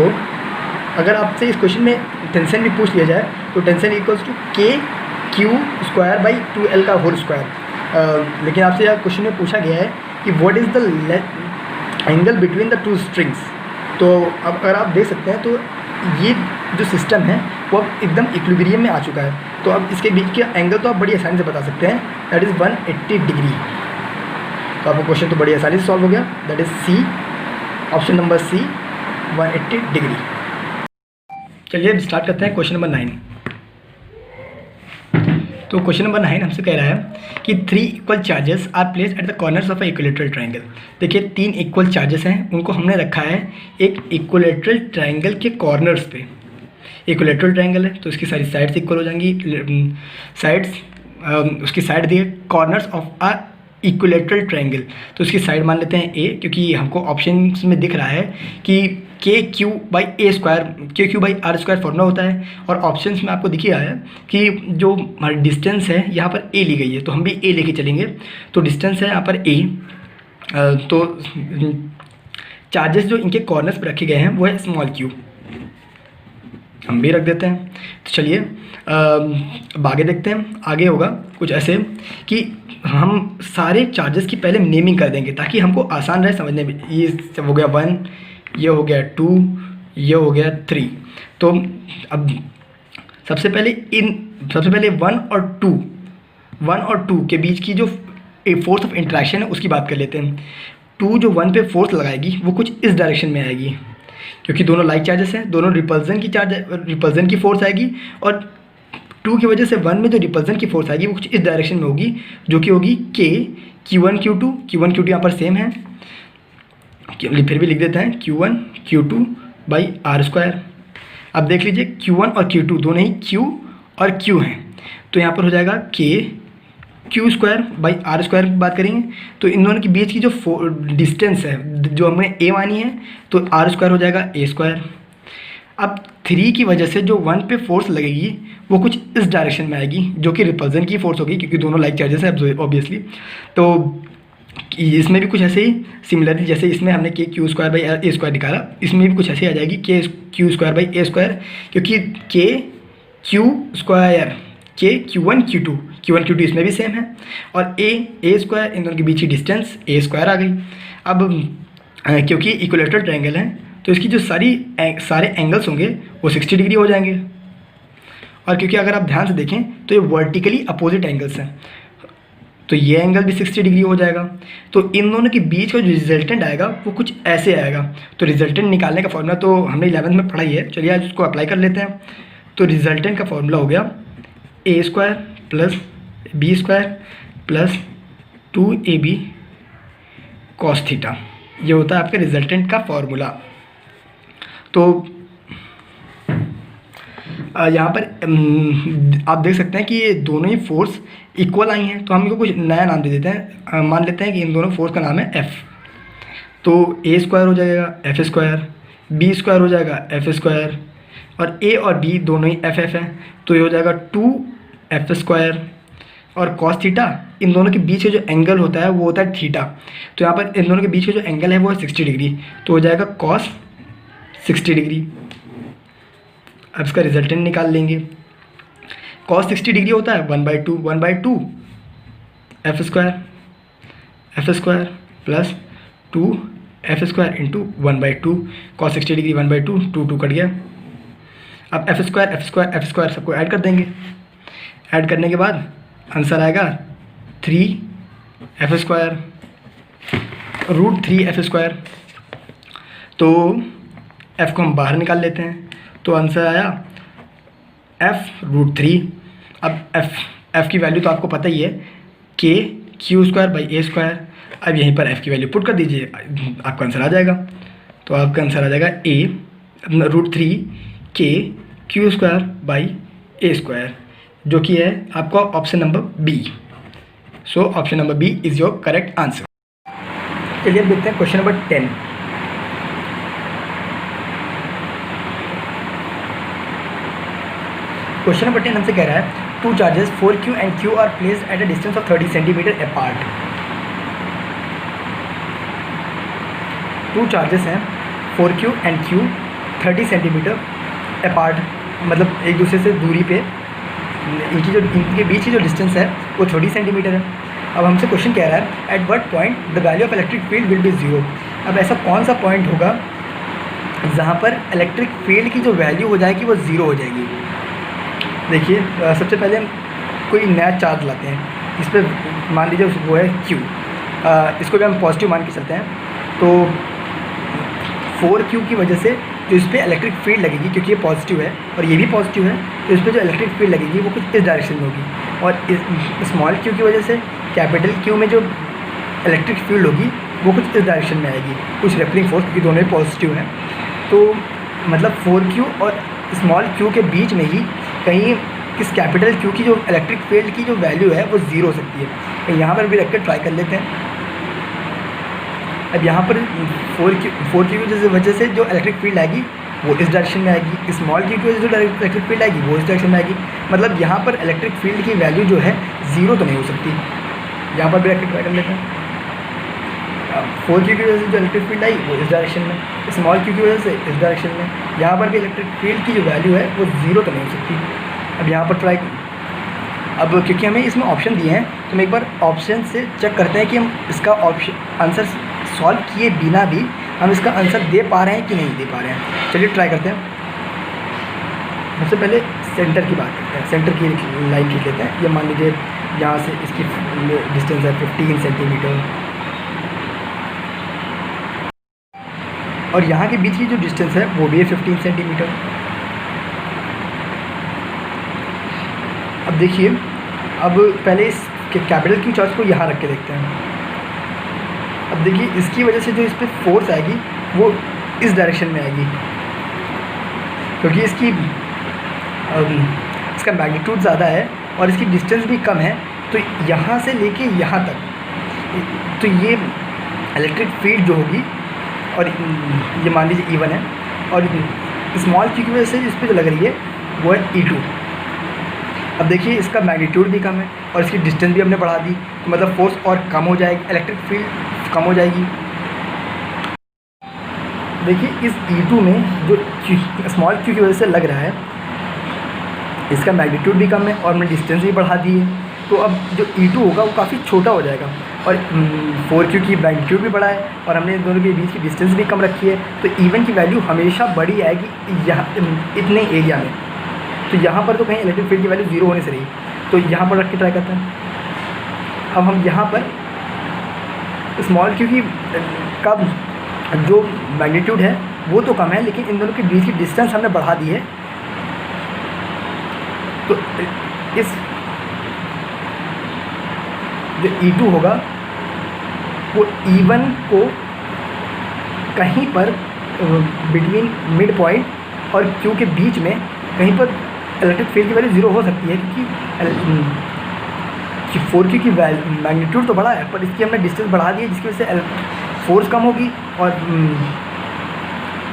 [SPEAKER 1] अगर आपसे इस क्वेश्चन में टेंशन भी पूछ लिया जाए तो tension equals to K Q square by 2L का होल स्क्वायर। लेकिन आपसे यह क्वेश्चन में पूछा गया है कि what is the angle between the 2 strings. तो अब अगर आप देख सकते हैं तो ये जो सिस्टम है वो अब एकदम इक्विलिब्रियम में आ चुका है। तो अब इसके बीच के एंगल तो आप बड़ी आसानी से बता सकते हैं, दैट इज़ 180 डिग्री। तो आपका क्वेश्चन तो बड़ी आसानी से सॉल्व हो गया, that is C, option number C, 180 degree. चलिए स्टार्ट करते हैं क्वेश्चन नंबर 9। तो क्वेश्चन नंबर 9 हमसे कह रहा है कि 3 equal charges are placed at the corners of a equilateral triangle. देखिए 3 इक्वल चार्जेस हैं, उनको हमने रखा है एक इक्विलेटरल ट्रायंगल के कॉर्नर्स पे। इक्विलेटरल ट्रायंगल है तो इसकी सारी साइड्स इक्वल हो जाएंगी, साइड्स उसकी साइड दिए corners of a equilateral triangle. तो उसकी साइड मान लेते हैं A, क्योंकि हमको ऑप्शन में दिख रहा है कि K Q by A square, K Q by R square formula होता है। और ऑप्शंस में आपको दिख ही रहा है कि जो हमारी डिस्टेंस है यहाँ पर A ली गई है, तो हम भी A लेके चलेंगे। तो डिस्टेंस है यहाँ पर A, तो चार्जेस जो इनके कॉर्नर्स पर रखे गए हैं वो है स्मॉल q, हम भी रख देते हैं। तो चलिए अब आगे देखते हैं। आगे होगा कुछ ऐसे कि हम सारे चार्जेस की पहले नेमिंग कर देंगे ताकि हमको आसान रहे समझने में। ये सब हो गया 1, ये हो गया 2, ये हो गया 3। तो अब सबसे पहले 1 और 2 के बीच की जो फोर्स ऑफ इंटरेक्शन है उसकी बात कर लेते हैं। 2 जो 1 पे फोर्स लगाएगी वो कुछ इस डायरेक्शन में आएगी, क्योंकि दोनों लाइक चार्जेस हैं, दोनों रिपल्जन की फोर्स आएगी। और 2 की वजह से 1 में जो रिपल्जन की फोर्स आएगी वो कुछ इस डायरेक्शन में होगी, जो कि होगी K Q1 Q2 यहाँ पर सेम है, फिर भी लिख देते हैं Q1 Q2 by R square. अब देख लीजिए Q1 और Q2 दोनों ही Q और Q हैं, तो यहाँ पर हो जाएगा K Q square by R square की बात करेंगे तो इन दोनों के बीच की जो डिस्टेंस है जो हमने A मानी है तो R स्क्वायर हो जाएगा A स्क्वायर। अब 3 की वजह से जो 1 पे फोर्स लगेगी वो कुछ इस डायरेक्शन में आएगी, जो कि रिपल्जन की फोर्स होगी, क्योंकि दोनों लाइक चार्जेस है ऑब्वियसली। तो इसमें भी कुछ ऐसे ही सिमिलरली, जैसे इसमें हमने के q square by a square निकाला, इसमें भी कुछ ऐसे ही आ जाएगी के q square by a square, क्योंकि के क्यू स्क्वायर के क्यू वन क्यू टू इसमें भी सेम है, और ए स्क्वायर, इन दोनों के बीच की डिस्टेंस ए स्क्वायर आ गई। अब क्योंकि इक्विलेटरल ट्रायंगल है तो इसकी जो सारे एंगल्स होंगे वो 60 डिग्री हो जाएंगे, और क्योंकि अगर आप ध्यान से देखें तो ये वर्टिकली अपोजिट एंगल्स हैं, तो ये एंगल भी 60 डिग्री हो जाएगा। तो इन दोनों के बीच का जो रिजल्टेंट आएगा वो कुछ ऐसे आएगा। तो रिजल्टेंट निकालने का फॉर्मूला तो हमने 11th में पढ़ा ही है, चलिए आज उसको अप्लाई कर लेते हैं। तो रिजल्टेंट का फॉर्मूला हो गया A square plus B square plus 2ab cos theta, ये होता है आपके रिजल्टेंट का फॉर्मूला। तो यहाँ पर आप देख सकते हैं कि ये दोनों ही फोर्स इक्वल आई हैं, तो हम इनको कुछ नया नाम दे देते हैं। मान लेते हैं कि इन दोनों फोर्स का नाम है एफ़, तो ए स्क्वायर हो जाएगा एफ स्क्वायर, बी स्क्वायर हो जाएगा एफ स्क्वायर, और ए और बी दोनों ही एफ एफ हैं, तो ये हो जाएगा 2f स्क्वायर, और कॉस थीटा, इन दोनों के बीच का जो एंगल होता है वो होता है थीटा, तो यहाँ पर इन दोनों के बीच का जो एंगल है वो है 60 डिग्री, तो हो जाएगा कॉस 60 डिग्री। अब इसका रिजल्टेंट निकाल लेंगे। कॉस 60 डिग्री होता है 1/2 F square plus 2f square into 1/2, cos 60 degree 1/2, 2 cut गया। अब एफ स्क्वायर सबको ऐड कर देंगे, ऐड करने के बाद आंसर आएगा 3f स्क्वायर √3f स्क्वायर। तो f को हम बाहर निकाल लेते हैं, तो आंसर आया f√3। अब f की वैल्यू तो आपको पता ही है, k q square by a square. अब यहीं पर f की वैल्यू पुट कर दीजिए, आपका आंसर आ जाएगा। तो आपका आंसर आ जाएगा √3 k q square by a square, जो कि है आपका option number B. So option number B is your correct answer. चलिए अब देखते हैं क्वेश्चन नंबर 10। क्वेश्चन नंबर 10 हमसे कह रहा है 2 charges 4q and q are placed at a distance of 30 centimetre apart. 2 charges हैं 4q and q 30 centimetre apart, मतलब एक दूसरे से दूरी पे, इनके बीच की जो डिस्टेंस है वो 30 सेंटीमीटर है। अब हमसे क्वेश्चन कह रहा है at what point the value of electric field will be 0। अब ऐसा कौन सा पॉइंट होगा जहाँ पर इलेक्ट्रिक फील्ड की जो वैल्यू हो जाएगी वो 0 हो जाएगी। देखिए सबसे पहले हम कोई नया चार्ज लाते हैं, इस पर मान लीजिए वो है Q, इसको भी हम पॉजिटिव मान के चलते हैं। तो 4Q की वजह से जो इस पर इलेक्ट्रिक फील्ड लगेगी, क्योंकि ये पॉजिटिव है और ये भी पॉजिटिव है, तो इस पर जो इलेक्ट्रिक फील्ड लगेगी वो कुछ इस डायरेक्शन में होगी, और इस स्मॉल q की वजह से कैपिटल Q में जो इलेक्ट्रिक फील्ड होगी वो कुछ इस डायरेक्शन में आएगी, कुछ रेपलिंग फोर्स, क्योंकि दोनों ही पॉजिटिव हैं। तो मतलब 4Q और स्मॉल q के बीच में ही कहीं इस कैपिटल Q की जो इलेक्ट्रिक फील्ड की जो वैल्यू है वो 0 हो सकती है। यहाँ पर भी रख कर ट्राई कर लेते हैं। अब यहाँ पर 4Q की वजह से जो इलेक्ट्रिक फील्ड आएगी वो इस डायरेक्शन में आएगी, स्मॉल q की वजह से जो इलेक्ट्रिक फील्ड आएगी वो इस डायरेक्शन में आएगी। मतलब यहाँ पर इलेक्ट्रिक फील्ड की वैल्यू जो है 0 तो नहीं हो सकती। यहाँ पर भी रख कर ट्राई कर लेते हैं। 4Q की वजह से जो इलेक्ट्रिक फील्ड आई वो इस डायरेक्शन में, स्मॉल q की वजह से इस डायरेक्शन में, यहाँ पर भी इलेक्ट्रिक फील्ड की जो वैल्यू है वो 0 तो नहीं हो सकती। अब यहाँ पर ट्राई, अब क्योंकि हमें इसमें ऑप्शन दिए हैं तो हम एक बार ऑप्शन से चेक करते हैं कि हम इसका ऑप्शन आंसर सॉल्व किए बिना भी हम इसका आंसर दे पा रहे हैं कि नहीं दे पा रहे हैं। चलिए ट्राई करते हैं। सबसे पहले सेंटर की बात करते हैं, सेंटर की लाइन खींच लेते हैं। ये मान लीजिए यहाँ से इसकी डिस्टेंस है 15 सेंटीमीटर, और यहाँ के बीच की जो डिस्टेंस है वो भी है 15 सेंटीमीटर। अब देखिए, अब पहले इस कैपिटल Q चार्ज को यहाँ रख के देखते हैं। अब देखिए इसकी वजह से जो इस पर फोर्स आएगी वो इस डायरेक्शन में आएगी, क्योंकि इसका मैग्नीट्यूड ज़्यादा है और इसकी डिस्टेंस भी कम है। तो यहाँ से लेके यहाँ तक तो ये इलेक्ट्रिक फील्ड जो होगी, और ये मान लीजिए E1 है, और स्मॉल q की वजह से इस पर जो लग रही है वो है E2। अब देखिए इसका मैग्नीट्यूड भी कम है और इसकी डिस्टेंस भी हमने बढ़ा दी, तो मतलब फोर्स और कम हो जाएगी, इलेक्ट्रिक फील्ड कम हो जाएगी। देखिए इस E2 में जो स्मॉल क्यू की वजह से लग रहा है, इसका मैग्नीट्यूड भी कम है और हमने डिस्टेंस भी बढ़ा दी है, तो अब जो E2 होगा वो काफ़ी छोटा हो जाएगा। और 4Q की मैग्नीट्यूड भी बड़ा है और हमने इन दोनों के बीच की डिस्टेंस भी कम रखी है, तो E1 की वैल्यू हमेशा बड़ी आएगी यहाँ इतने एरिया में। तो यहाँ पर तो कहीं इलेक्ट्रिक फील्ड की वैल्यू 0 होने से रही, तो यहाँ पर रख के ट्राई करते हैं। अब हम यहाँ पर स्मॉल क्यू की का जो मैग्नीट्यूड है वो तो कम है, लेकिन इन दोनों के बीच की डिस्टेंस हमने बढ़ा दी है, तो इस जो E2 होगा वो E1 को कहीं पर बिटवीन मिड पॉइंट और Q के बीच में कहीं पर इलेक्ट्रिक फील्ड की वैल्यू 0 हो सकती है, क्योंकि 4Q की मैग्नीट्यूड तो बड़ा है पर इसकी हमने डिस्टेंस बढ़ा दी है, जिसकी वजह से फोर्स कम होगी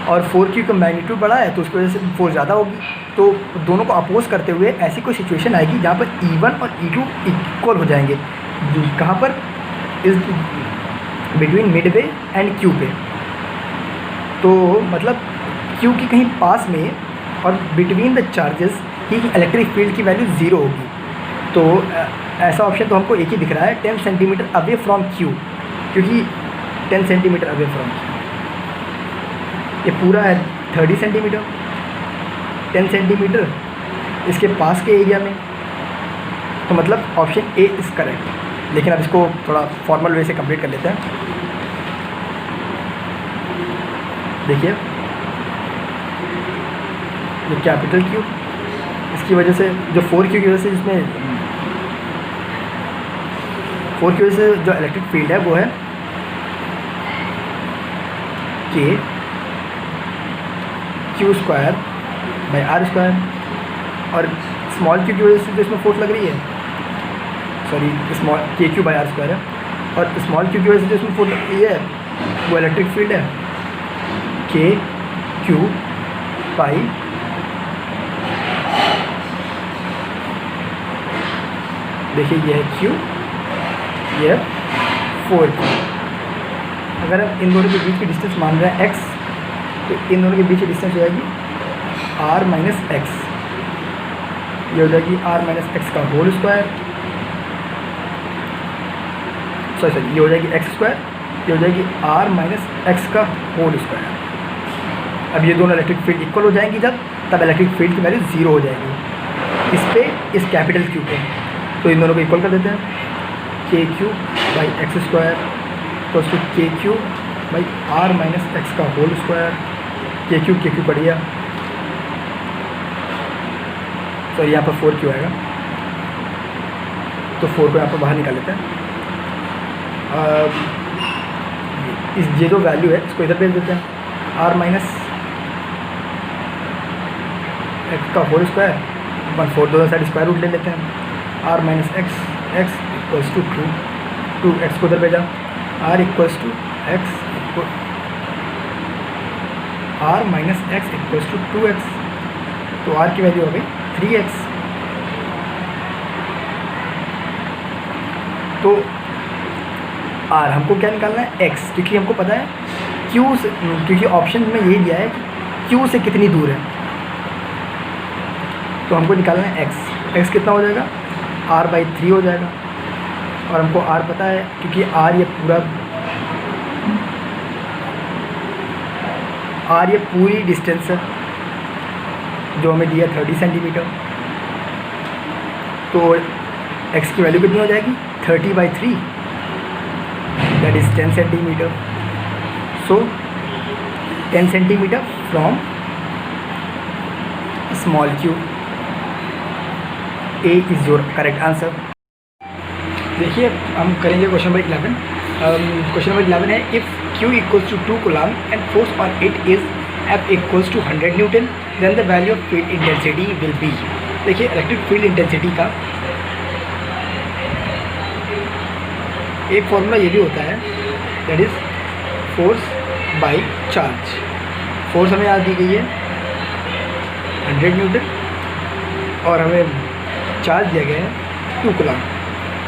[SPEAKER 1] और 4Q का मैग्नीट्यूड बड़ा है तो उसकी वजह से फोर्स ज़्यादा होगी। तो दोनों को अपोज करते हुए ऐसी कोई सिचुएशन आएगी जहाँ पर E1 और E2 इक्वल हो जाएंगे, कहाँ पर इस बिटवीन मिडवे एंड Q पे। तो मतलब Q की कहीं पास में और between the charges he electric field की वैल्यू 0 होगी। तो ऐसा ऑप्शन तो हमको एक ही दिख रहा है, 10 सेंटीमीटर अवे फ्रॉम Q, क्योंकि 10 सेंटीमीटर अवे फ्रॉम Q ये पूरा है 30 सेंटीमीटर, 10 सेंटीमीटर इसके पास के एरिया में, तो मतलब ऑप्शन ए इज़ करेक्ट। लेकिन अब इसको थोड़ा फॉर्मल वे से कंप्लीट कर लेते हैं। देखिए ये कैपिटल Q, इसकी वजह से जो 4Q की वजह से जिसमें 4Q की वजह से जो इलेक्ट्रिक फील्ड है वो है Q² बाई R², और स्मॉल Q की वजह से जो इसमें फोर्स लग रही है, sorry small KQ by R² है, और स्मॉल Q की वजह से जो इसमें फोर्स लग रही है वो इलेक्ट्रिक फील्ड है KQ बाई देखिए ये है Q, ये है 4Q। अगर हम इन दोनों के बीच की डिस्टेंस मान रहे हैं x, तो इन दोनों के बीच की डिस्टेंस हो जाएगी r माइनस एक्स, ये हो जाएगी r माइनस एक्स का होल स्क्वायर, सॉरी ये हो जाएगी x², ये हो जाएगी r माइनस एक्स का होल स्क्वायर। अब ये दोनों इलेक्ट्रिक फील्ड इक्वल हो जाएंगी तब इलेक्ट्रिक फील्ड की वैल्यू 0 हो जाएगी इस पे, इस कैपिटल Q पे। तो इन दोनों को इक्वल कर देते हैं, KQ बाई x² तो उसको KQ by r minus x का होल स्क्वायर, KQ पड़ गया, सॉरी यहाँ पर 4Q आएगा, तो 4 को यहाँ पर बाहर निकाल लेते हैं। इस ये जो वैल्यू है इसको इधर भेज देते हैं, r माइनस एक्स का होल स्क्वायर 1/4 दोनों साइड स्क्वायर रूट ले लेते हैं, r minus x equals to 2 x को उधर भेजा, r equals to x r minus x equals to 2x, तो r की वैल्यू हो गई 3x। तो r हमको क्या निकालना है x, क्योंकि हमको पता है q से, क्योंकि ऑप्शन में यही दिया है कि q से कितनी दूर है, तो हमको निकालना है x कितना हो जाएगा r/3 हो जाएगा, और हमको r पता है क्योंकि r ये पूरी डिस्टेंस है जो हमें दिया 30 सेंटीमीटर, तो x की वैल्यू कितनी हो जाएगी 30/3, that is 10 centimetre. So 10 centimetre from small q, A is your correct answer. देखिए हम करेंगे क्वेश्चन नंबर 11। क्वेश्चन नंबर 11 है, if Q equals to 2 coulomb and force on it is F equals to 100 newton, then the value of field intensity will be. देखिए इलेक्ट्रिक फील्ड इंटेंसिटी का एक फॉर्मूला ये भी होता है, that is force by charge. Force हमें आज दी गई है 100 न्यूटन और हमें चार्ज दिया गया है 2 कूलम,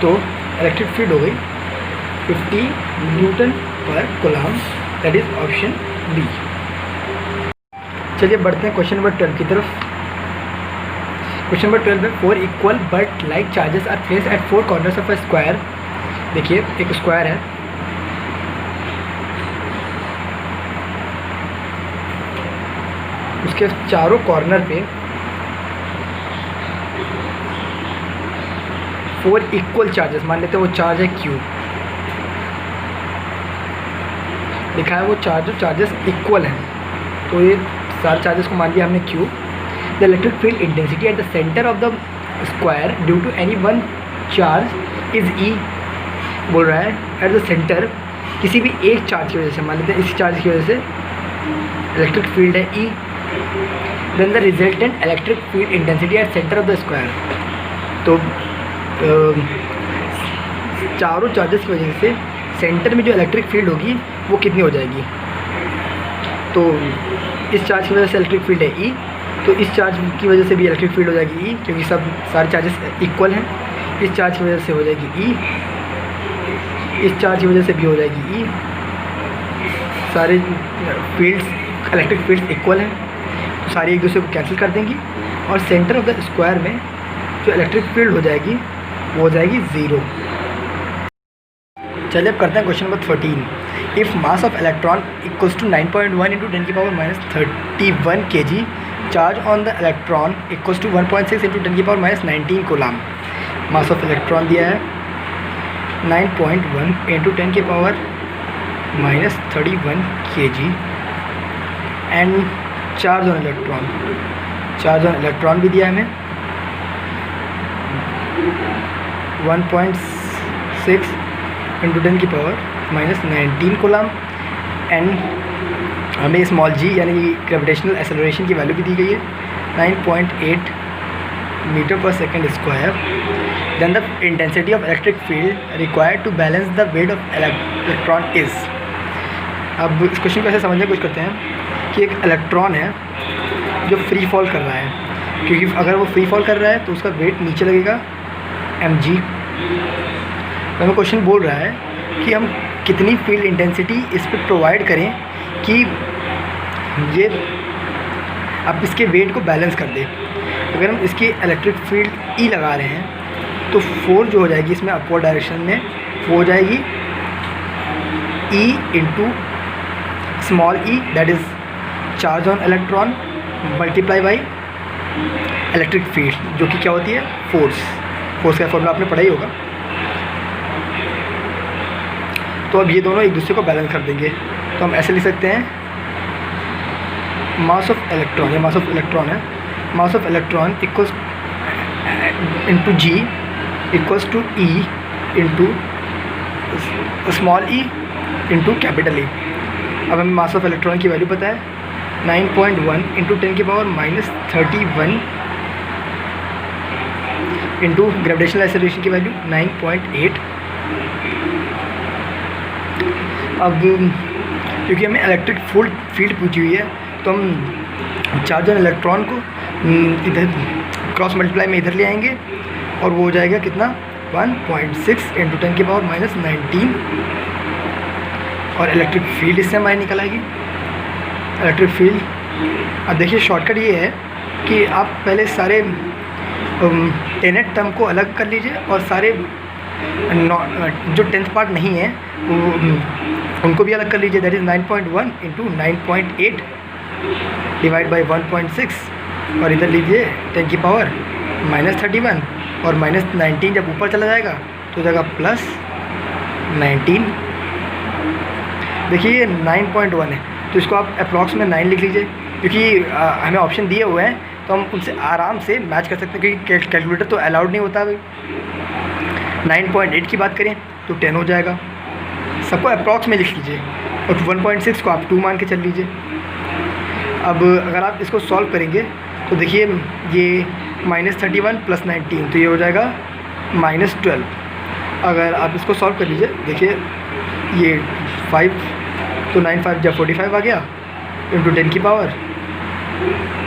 [SPEAKER 1] तो इलेक्ट्रिक फील्ड हो गई 50 न्यूटन पर coulomb, that is option B. चलिए बढ़ते हैं क्वेश्चन नंबर 12 की तरफ। क्वेश्चन नंबर 12 में 4 equal but like charges are placed at 4 corners of a square. देखिए एक स्क्वायर है, उसके चारों कॉर्नर पे 4 इक्वल चार्जेस, मान लेते हैं वो चार्ज है Q, लिखा है वो चार्जेस इक्वल हैं, तो ये सारे चार्जेस को मान लिया हमने Q। The electric field intensity at the centre of the square due to any one charge is E। बोल रहा है एट द सेंटर किसी भी एक चार्ज की वजह से, मान लेते हैं इस चार्ज की वजह से इलेक्ट्रिक फील्ड है E। Then the resultant electric field intensity at centre of the square, तो चारों चार्जेस की वजह से सेंटर में जो इलेक्ट्रिक फील्ड होगी वो कितनी हो जाएगी। तो इस चार्ज की वजह से इलेक्ट्रिक फील्ड है E, तो इस चार्ज की वजह से भी इलेक्ट्रिक फील्ड हो जाएगी E, क्योंकि सारे चार्जेस इक्वल हैं। इस चार्ज की वजह से हो जाएगी E, इस चार्ज की वजह से भी हो जाएगी E। सारे फील्ड्स, इलेक्ट्रिक फील्ड्स इक्वल हैं, तो सारी एक दूसरे को कैंसिल कर देंगी, और सेंटर ऑफ द स्क्वायर में जो इलेक्ट्रिक फील्ड हो जाएगी वो हो जाएगी 0। चलिए अब करते हैं question number 13। If mass of electron equals to 9.1 into 10 की power -31 kg, charge on the electron equals to 1.6 into 10 की power -19 coulomb. Mass of electron दिया है 9.1 इंटू 10 की power -31 kg and charge on electron भी दिया है हमें 1.6 इंटू 10 की पावर -19 कूलम एंड हमें स्मॉल g यानी ग्रेविटेशनल एक्सेलरेशन की वैल्यू भी दी गई है 9.8 मीटर पर second square. Then the intensity of electric field required to balance the weight of electron is. अब इस क्वेश्चन को ऐसे समझने की कोशिश करते हैं कि एक इलेक्ट्रॉन है जो फ्री फॉल कर रहा है, क्योंकि अगर वो फ्री फॉल कर रहा है तो उसका वेट नीचे लगेगा mg। तो हमें क्वेश्चन बोल रहा है कि हम कितनी फील्ड इंटेंसिटी इस पर प्रोवाइड करें कि ये अब इसके वेट को बैलेंस कर दे। अगर हम इसकी इलेक्ट्रिक फील्ड E लगा रहे हैं तो फोर्स जो हो जाएगी इसमें अपवर्ड डायरेक्शन में वो हो जाएगी E into small e, that is charge on electron multiply by electric field, जो कि क्या होती है फोर्स का फॉर्मूला आपने पढ़ा ही होगा। तो अब ये दोनों एक दूसरे को बैलेंस कर देंगे, तो हम ऐसे लिख सकते हैं मास ऑफ इलेक्ट्रॉन, ये मास ऑफ इलेक्ट्रॉन है, mass of electron equals into g equals to E into small e into capital E। अब हमें मास ऑफ इलेक्ट्रॉन की वैल्यू पता है 9.1 इंटू 10 की पावर -31 इंटू ग्रेविटेशनल एक्सेलरेशन की वैल्यू 9.8। अब क्योंकि हमें इलेक्ट्रिक फील्ड पूछी हुई है तो हम चार्ज ऑन इलेक्ट्रॉन को इधर क्रॉस मल्टीप्लाई में इधर ले आएंगे और वो हो जाएगा कितना 1.6 इंटू 10 की पावर -19 और इलेक्ट्रिक फील्ड इससे हमारी निकल आएगी इलेक्ट्रिक फील्ड। अब देखिए शॉर्टकट ये है कि आप पहले सारे टेनेट टर्म को अलग कर लीजिए और सारे जो 10th पार्ट नहीं है उनको भी अलग कर लीजिए, that is 9.1 into 9.8 divide by 1.6 और इधर लीजिए 10 की पावर -31 और -19 जब ऊपर चला जाएगा तो हो जाएगा +19। देखिए ये 9.1 है तो इसको आप अप्रॉक्स में 9 लिख लीजिए, क्योंकि हमें ऑप्शन दिए हुए हैं तो हम उनसे आराम से मैच कर सकते हैं, क्योंकि कैलकुलेटर तो अलाउड नहीं होता भाई। 9.8 की बात करें तो 10 हो जाएगा, सबको अप्रॉक्स में लिख लीजिए और 1.6 को आप 2 मान के चल लीजिए। अब अगर आप इसको सॉल्व करेंगे तो देखिए ये -31 + 19 तो ये हो जाएगा -12। अगर आप इसको सॉल्व कर लीजिए, देखिए ये 5 तो 9 5 जब 45 आ गया इंटू 10 की पावर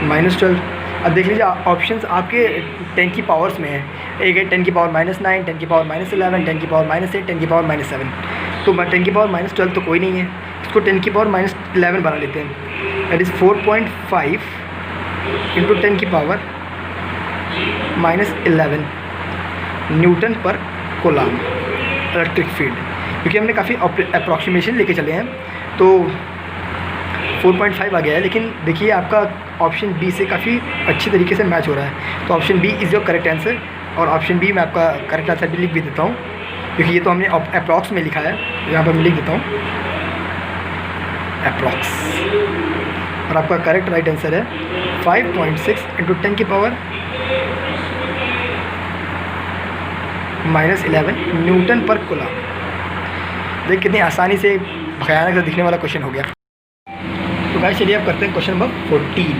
[SPEAKER 1] -12। अब देख लीजिए ऑप्शंस आपके 10 की पावर्स में है। एक है 10 की पावर -9, 10 की पावर -11, 10 की पावर -8, 10 की पावर -7। तो 10 की पावर -12 तो कोई नहीं है, इसको 10 की पावर -11 बना लेते हैं। दैट इज़ 4.5 इंटू 10 की पावर -11 न्यूटन पर कूलम इलेक्ट्रिक फील्ड। क्योंकि हमने काफ़ी अप्रॉक्सीमेशन लेके चले हैं तो 4.5 आ गया है, लेकिन देखिए आपका ऑप्शन बी से काफ़ी अच्छी तरीके से मैच हो रहा है। तो option B is your correct answer, और ऑप्शन बी मैं आपका करेक्ट आंसर भी लिख भी देता हूँ, क्योंकि ये तो हमने अप्रॉक्स में लिखा है, यहाँ पर मैं लिख देता हूँ अप्रॉक्स। और आपका करेक्ट राइट आंसर है 5.6 इंटू 10 की पावर -11 न्यूटन पर कूलम। देख कितनी आसानी से भयानक से दिखने वाला क्वेश्चन हो गया। तो गाइस चलिए अब करते हैं क्वेश्चन नंबर 14।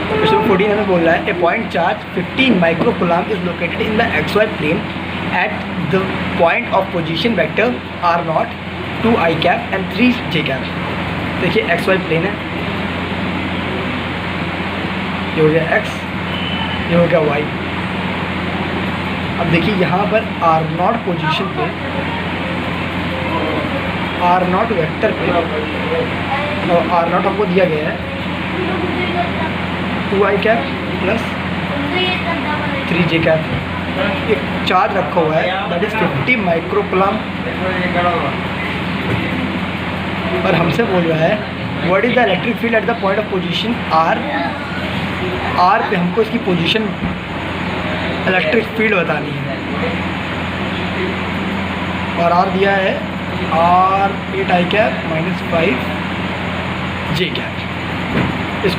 [SPEAKER 1] क्वेश्चन नंबर 14 हमें बोल रहा है a point charge 15 micro coulomb is located in the XY plane at the point of position vector R0, 2i cap and 3j cap. देखिए XY प्लेन है, ये हो गया x, ये हो गया y। अब देखिए यहाँ पर R0 पोजीशन पे, R0 वेक्टर पे, और R0 हमको दिया गया है 2i cap plus 3j cap. एक चार्ज रखा हुआ है दैट इज़ 50 माइक्रो कूलम, और हमसे बोल रहा है what is the electric field eight the point of position R। R पे हमको इसकी पोजीशन इलेक्ट्रिक फील्ड बतानी है, और R दिया है R 8i cap -5j cap. इस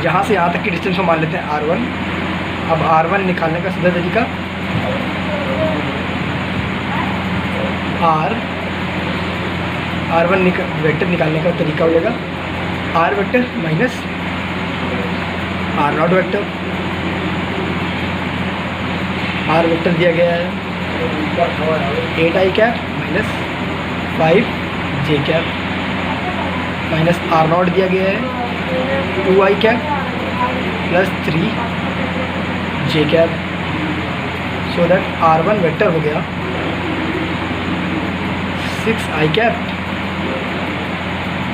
[SPEAKER 1] जहाँ से यहाँ तक की डिस्टेंस को मान लेते हैं R1। अब R1 निकालने का सीधा तरीका R1 वेक्टर निकालने का तरीका हो जाएगा R vector minus R0 vector. R vector दिया गया है 8i cap -5j cap, minus R0 दिया गया है 2i cap plus 3j cap. So that R1 vector हो गया 6i कैप,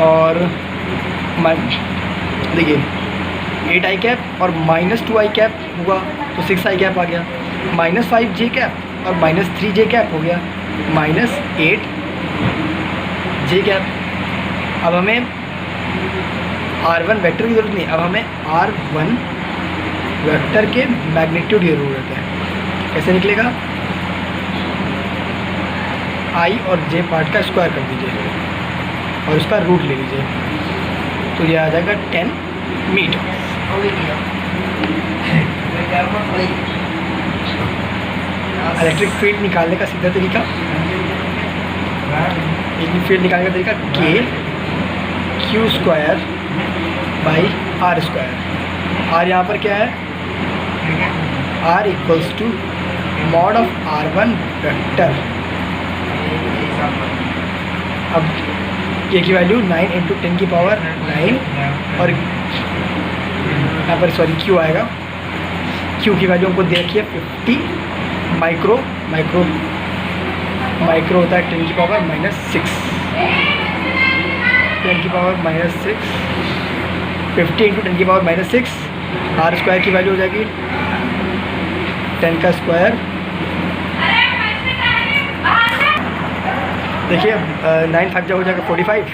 [SPEAKER 1] और देखिए 8i कैप और -2i कैप हुआ तो 6i कैप आ गया, -5j कैप और -3j कैप हो गया -8j कैप। अब हमें R1 वेक्टर की ज़रूरत नहीं, अब हमें R1 वेक्टर के मैग्नीट्यूड की ज़रूरत है। कैसे निकलेगा, i और j पार्ट का स्क्वायर कर दीजिए और उसका रूट ले लीजिए, तो ये आ जाएगा 10 मीटर। इलेक्ट्रिक फील्ड निकालने का सीधा तरीका, इलेक्ट्रिक फील्ड निकालने का तरीका Q² बाई R²। R यहाँ पर क्या है, R equals to mod of R1 vector. अब K की वैल्यू 9 इंटू 10 की पावर 9, और यहाँ पर सॉरी Q आएगा, Q की वैल्यू हमको दे रखी है 50 माइक्रो होता है 10 की पावर -6, 10 की पावर -6, 50 इंटू 10 की पावर -6। R² की वैल्यू हो जाएगी 10 का स्क्वायर। देखिए 9 5 हो जाएगा 45।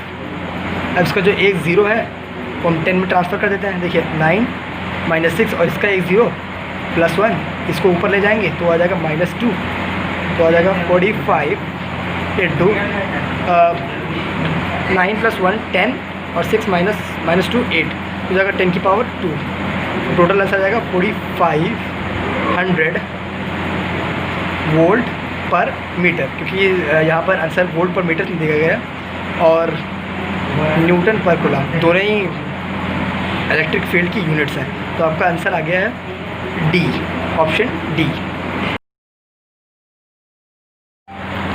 [SPEAKER 1] अब इसका जो एक ज़ीरो है वो हम 10 में ट्रांसफ़र कर देते हैं। देखिए 9 -6 और इसका एक ज़ीरो +1, इसको ऊपर ले जाएंगे तो आ जाएगा -2, तो आ जाएगा 45 इंटू 9 + 1 10 और 6 -2 8, हो जाएगा 10 की पावर 2। टोटल आंसर आ जाएगा 4500 वोल्ट पर मीटर, क्योंकि यहाँ पर आंसर वोल्ट पर मीटर दिया गया है और न्यूटन पर कूलम दोनों ही इलेक्ट्रिक फील्ड की यूनिट्स हैं। तो आपका आंसर आ गया है डी, ऑप्शन डी।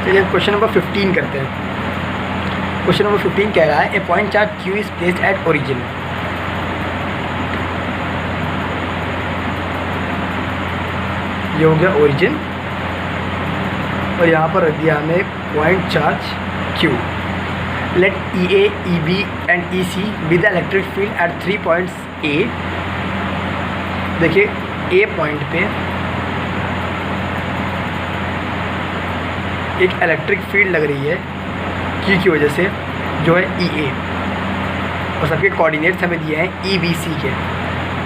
[SPEAKER 1] चलिए क्वेश्चन नंबर 15 करते हैं। क्वेश्चन नंबर 15 कह रहा है a point charge Q is placed at origin ये हो गया ओरिजिन, और यहाँ पर रख दिया हमने point charge Q। Let EA, EB and EC with the electric field at 3 points A। देखिए A पॉइंट पे एक इलेक्ट्रिक फील्ड लग रही है Q की वजह से, जो है EA, और सबके कोऑर्डिनेट्स हमें दिए हैं EBC के।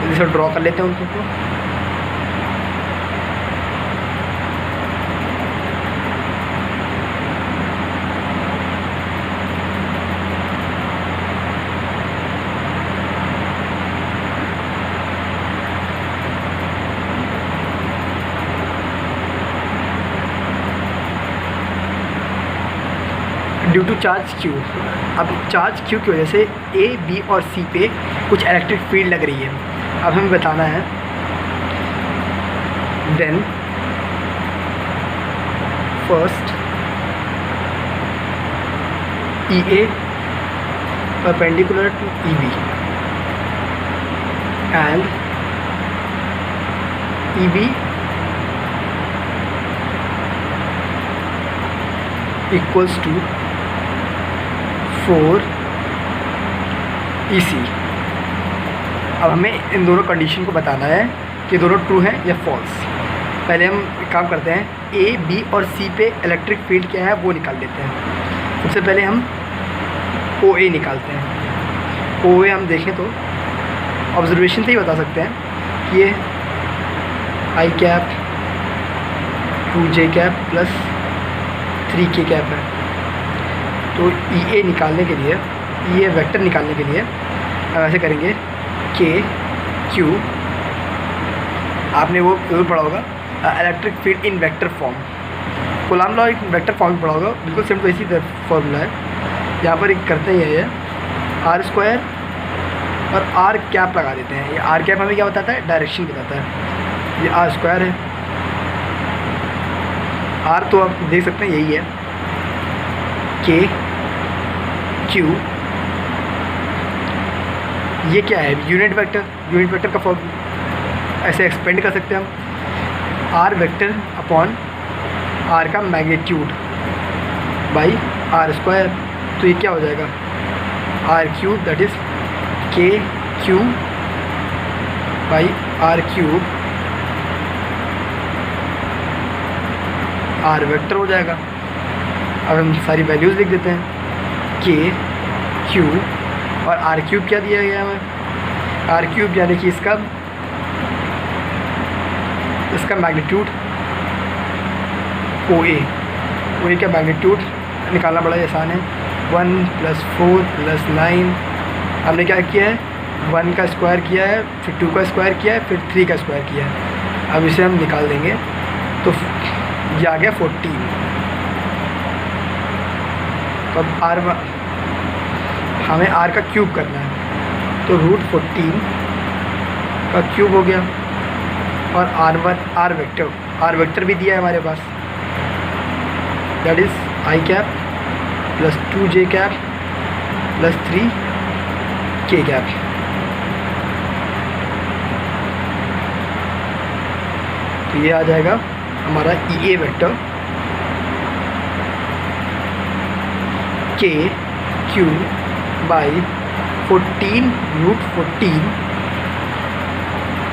[SPEAKER 1] जैसे ड्रॉ कर लेते हैं उनको। ड्यू टू चार्ज Q, अब चार्ज Q की वजह से A, B और C पे कुछ इलेक्ट्रिक फील्ड लग रही है। अब हमें बताना है then first EA perpendicular to EB and EB equals to 4 EC। अब हमें इन दोनों कंडीशन को बताना है कि दोनों ट्रू हैं या फॉल्स। पहले हम एक काम करते हैं, A, B और C पे इलेक्ट्रिक फील्ड क्या है वो निकाल लेते हैं। सबसे पहले हम OA निकालते हैं। OA हम देखें तो ऑब्जर्वेशन से ही बता सकते हैं कि ये I cap 2J cap plus 3K cap है। तो EA निकालने के लिए, ये वेक्टर निकालने के लिए हम ऐसे करेंगे K Q, आपने वो जरूर पढ़ा होगा इलेक्ट्रिक फील्ड इन वेक्टर फॉर्म, कूलॉम लॉ एक वेक्टर फॉर्म में पढ़ा होगा, बिल्कुल सेम तो इसी फॉर्मूला है। यहाँ पर एक करते हैं ये R स्क्वायर और R कैप लगा देते हैं। ये R कैप हमें क्या बताता है, डायरेक्शन बताता है। ये R स्क्वायर है, R तो आप देख सकते हैं यही है, K Q, ये क्या है, यूनिट वेक्टर। यूनिट वेक्टर का फॉर्म ऐसे एक्सपेंड कर सकते हैं हम, आर वेक्टर अपॉन आर का मैग्नीट्यूड बाई आर स्क्वायर। तो ये क्या हो जाएगा, r cube that is k q by r cube, r vector हो जाएगा। अब हम सारी वैल्यूज़ लिख देते हैं, के क्यू और आर क्यूब क्या दिया गया हमें, आर क्यूब यानी कि इसका मैग्नीट्यूड ओ ए का मैग्नीट्यूड निकालना बड़ा आसान है। 1 + 4 + 9, हमने क्या किया है, 1 का स्क्वायर किया है, फिर 2 का स्क्वायर किया है, फिर 3 का स्क्वायर किया है। अब इसे हम निकाल देंगे तो ये आ गया 14। तो अब आर हमें आर का क्यूब करना है, तो √14 का क्यूब हो गया। और आर वेक्टर भी दिया है हमारे पास, that is I cap plus 2J cap plus 3K cap. तो ये आ जाएगा हमारा EA vector K Q by 14 √14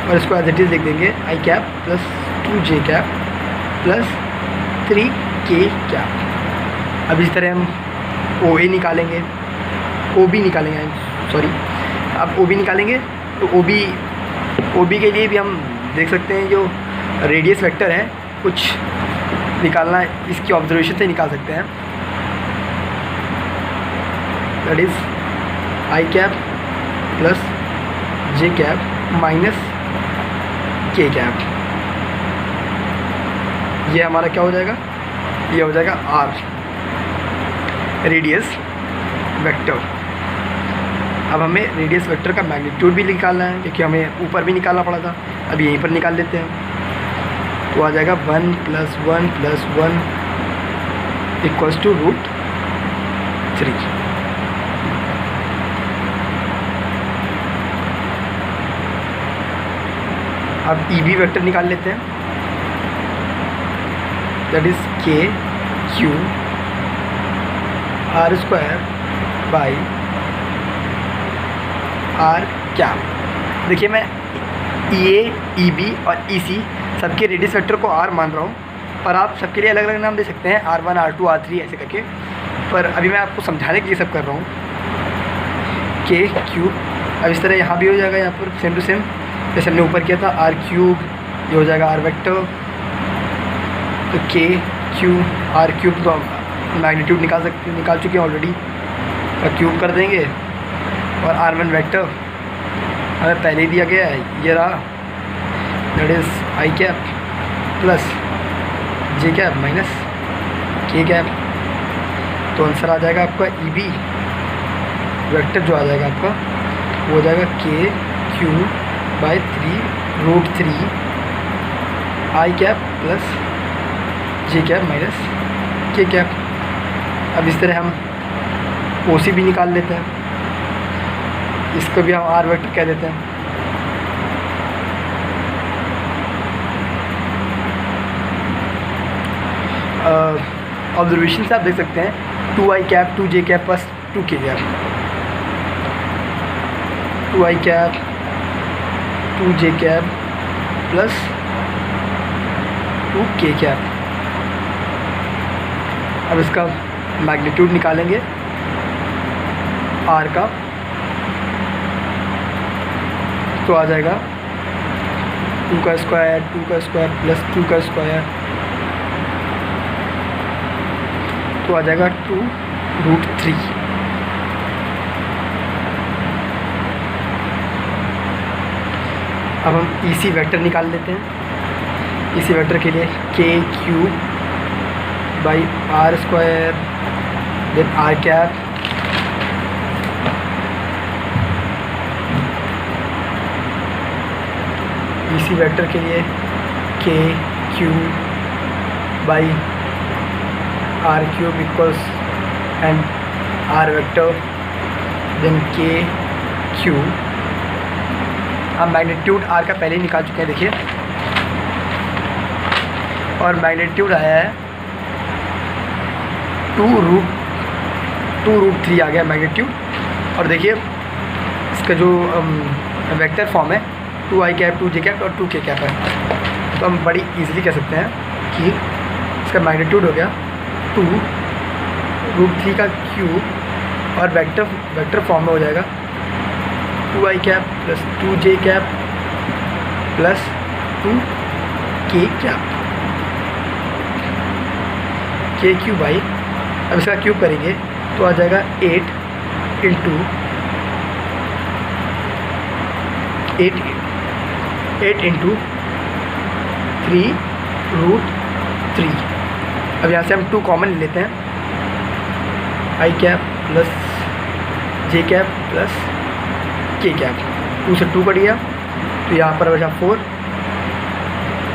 [SPEAKER 1] और इसको एज इट इज़ लिख देंगे I cap plus 2J cap plus 3K cap. अब इस तरह हम OA निकालेंगे, OB निकालेंगे, सॉरी अब OB निकालेंगे। तो OB के लिए भी हम देख सकते हैं जो रेडियस वेक्टर है कुछ निकालना है, इसकी ऑब्जर्वेशन से निकाल सकते हैं, that is I cap plus J cap minus K cap. ये हमारा क्या हो जाएगा, ये हो जाएगा R रेडियस वेक्टर। अब हमें रेडियस वेक्टर का मैग्नीट्यूड भी निकालना है, क्योंकि हमें ऊपर भी निकालना पड़ा था, अब यहीं पर निकाल लेते हैं। तो आ जाएगा 1 + 1 + 1 इक्वल्स टू √3। अब EB वेक्टर निकाल लेते हैं, that is k q r square by r cap. देखिए मैं ई ए, ई बी और ई सी सबके रेडियस वेक्टर को आर मान रहा हूँ, पर आप सबके लिए अलग अलग नाम दे सकते हैं, R1 R2 R3 ऐसे करके। पर अभी मैं आपको समझाने के लिए सब कर रहा हूँ। के क्यूब, अब इस तरह यहाँ भी हो जाएगा, यहाँ पर सेम टू सेम जैसे हमने ऊपर किया था, आर क्यूब, ये हो जाएगा आर वेक्टर। तो के क्यू आर क्यूब तो हम मैग्नीट्यूड निकाल चुके हैं ऑलरेडी, तो क्यूब कर देंगे। और R1 वेक्टर हमें पहले ही दिया गया है, ये रहा, that is I cap plus j cap minus k cap. तो आंसर आ जाएगा आपका ई बी वेक्टर जो आ जाएगा आपका, वो हो जाएगा के q by 3√3 i cap plus j cap minus k cap. अब इस तरह हम ओ सी भी निकाल लेते हैं, इसको भी हम आर वेक्टर कह देते हैं। ऑब्जर्वेशन से आप देख सकते हैं 2 आई कैप 2 जे कैप प्लस 2 के कैप, 2 आई कैप 2 जे कैप प्लस 2 के कैप। अब इसका मैग्नीट्यूड निकालेंगे आर का, तो आ जाएगा 2 का स्क्वायर प्लस 2 का स्क्वायर, तो आ जाएगा 2√3। अब हम इसी वेक्टर निकाल लेते हैं। इसी वेक्टर के लिए k q by r square then r cap इसी वेक्टर के लिए k q by r cube equals and r vector then k q. हम मैग्नीट्यूड आर का पहले ही निकाल चुके हैं देखिए, और मैग्नीट्यूड आया है 2√3 आ गया मैग्नीट्यूड। और देखिए इसका जो वेक्टर फॉर्म है 2 आई कैप 2 जे कैप और 2 के कैप है, तो हम बड़ी इजीली कह सकते हैं कि इसका मैग्नीट्यूड हो गया 2√3 का क्यूब और वेक्टर फॉर्म में हो जाएगा 2 आई cap plus 2 j cap plus 2 के कैप के क्यूब बाई, अब इसका क्यूब करेंगे तो आ जाएगा 8 इंटू 3√3। अब यहाँ से हम 2 कॉमन ले लेते हैं, आई cap plus j cap plus के कैप। 2 से 2 कट गया तो यहाँ पर बचा 4,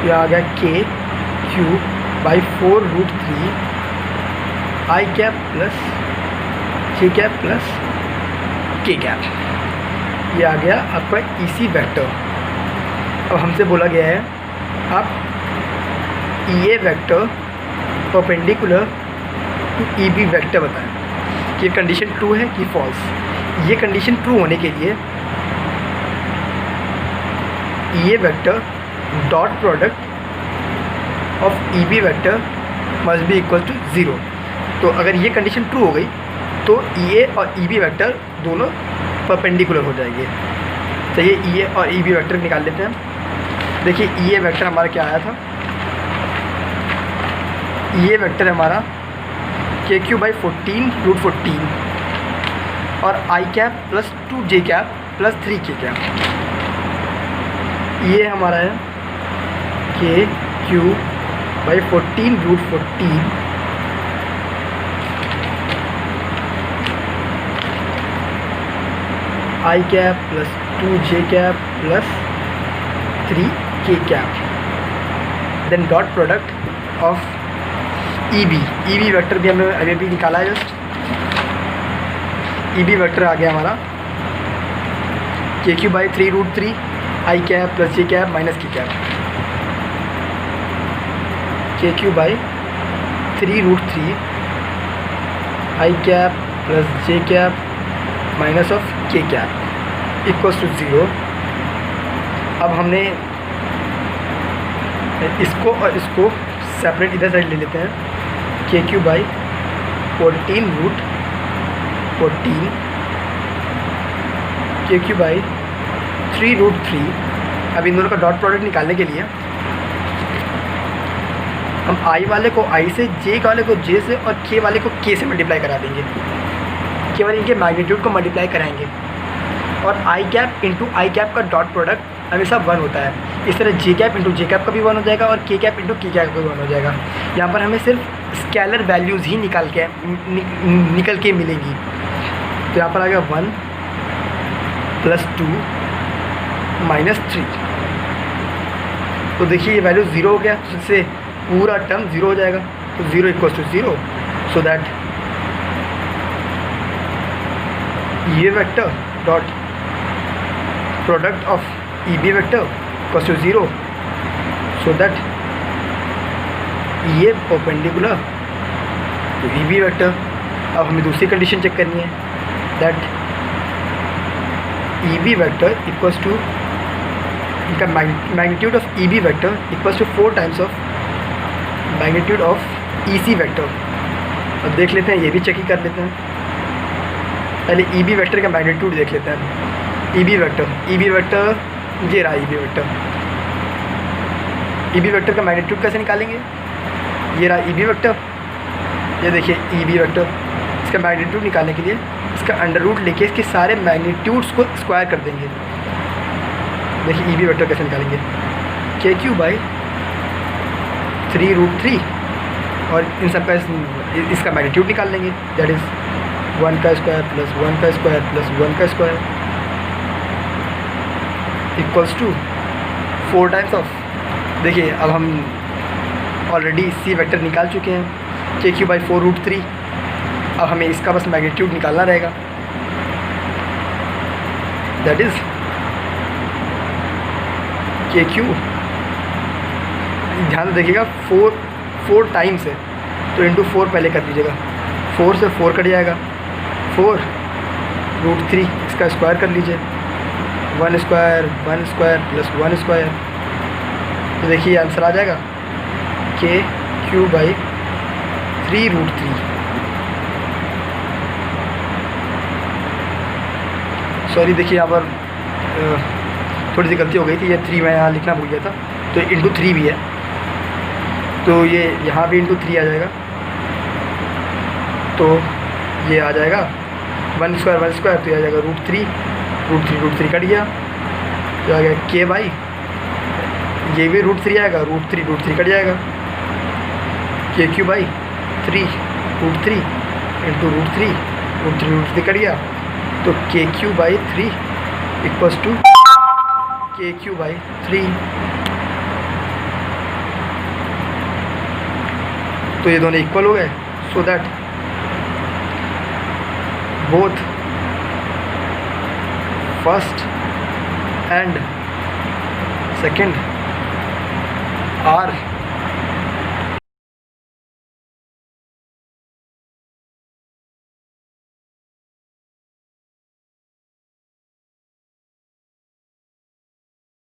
[SPEAKER 1] यहाँ आ गया के cube by 4√3 I cap plus j cap plus के कैप। ये आ गया आपका इसी वेक्टर। अब हमसे बोला गया है आप E A vector perpendicular to E B vector बताएं कि कंडीशन ट्रू है कि फॉल्स। ये कंडीशन ट्रू होने के लिए E A vector dot product of E B vector must be equal to 0। तो अगर ये कंडीशन ट्रू हो गई तो ई ए और ई बी वेक्टर दोनों परपेंडिकुलर हो जाएंगे। चलिए ई ए और ई बी वेक्टर निकाल लेते हैं। देखिए ई ए वेक्टर हमारा क्या आया था, ई ए वेक्टर हमारा के क्यू बाई 14√14 और i cap plus 2 j cap plus 3 k cap. ये हमारा है k q by 14√14 i cap plus 2 j cap plus 3 k cap, then dot product of E B vector भी हमने अभी भी निकाला है जस्ट। ई बी वेक्टर आ गया हमारा k q by 3√3 i cap plus j cap minus k cap, k q by 3√3 i cap plus j cap minus of के कैप इक्वल्स टू 0। अब हमने इसको और इसको सेपरेट इधर साइड ले लेते हैं, के क्यू बाई 14√14 के क्यू बाई 3√3। अब इन दोनों का डॉट प्रोडक्ट निकालने के लिए हम आई वाले को आई से, जे वाले को जे से और के वाले को के से मल्टीप्लाई करा देंगे, केवल इनके मैग्नीट्यूड को मल्टीप्लाई कराएंगे। और i cap into I cap का डॉट प्रोडक्ट हमेशा 1 होता है। इस तरह जे कैप इंटू जे कैप का भी 1 हो जाएगा और के कैप इंटू के कैप का भी 1 हो जाएगा। यहाँ पर हमें सिर्फ स्केलर वैल्यूज़ ही निकल के मिलेंगी। तो यहाँ पर आ गया 1 + 2 - 3। तो देखिए ये वैल्यू 0 हो गया, तो इससे पूरा टर्म 0 हो जाएगा। तो 0 = 0, सो दैट ये vector dot product of E B vector equals to 0, so that ये perpendicular to E B vector. अब हमें दूसरी कंडीशन चेक करनी है, that E B vector equals to इनका magnitude of E B vector equals to 4 times of magnitude of E C vector. अब देख लेते हैं, ये भी चेक ही कर लेते हैं। पहले ई बी वेक्टर का मैग्नीट्यूड देख लेते हैं। ई बी वेक्टर ये रहा E B vector. E B vector का मैग्नीट्यूड कैसे निकालेंगे? ये रहा ई बी वेक्टर, ये देखिए ई बी वेक्टर। इसका मैग्नीट्यूड निकालने के लिए इसका अंडर रूट लेके इसके सारे मैग्नीट्यूड्स को स्क्वायर कर देंगे। देखिए ई बी वेक्टर कैसे निकालेंगे, के क्यू बाई 3√3 और इन सब का इसका मैग्नीट्यूड निकाल लेंगे, दैट इज़ 1 का स्क्वायर प्लस 1 का स्क्वायर प्लस 1 का square equals to 4 times of. देखिए अब हम ऑलरेडी सी वेक्टर निकाल चुके हैं, के क्यू बाई 4√3। अब हमें इसका बस मैग्नीट्यूड निकालना रहेगा, दैट इज़ के क्यू। ध्यान से देखिएगा 4 टाइम्स है, तो इंटू 4 पहले कर लीजिएगा। 4 से 4 कट जाएगा, 4√3 इसका स्क्वायर कर लीजिए, 1 स्क्वायर प्लस 1 स्क्वायर। तो देखिए आंसर आ जाएगा के क्यू बाई 3√3। सॉरी, देखिए यहाँ पर थोड़ी सी गलती हो गई थी, ये 3 मैं यहाँ लिखना भूल गया था, तो इंटू 3 भी है, तो ये यहाँ भी इंटू 3 आ जाएगा। तो ये आ जाएगा 1 स्क्वायर तो ये आ जाएगा √3 कट गया, तो आ गया के बाई, ये भी √3 आएगा, √3 कट जाएगा, के क्यू बाई 3√3 इंटू √3 कट गया, तो k q by 3 equals to k q by 3। तो ये दोनों इक्वल हो गए, so that both first and second are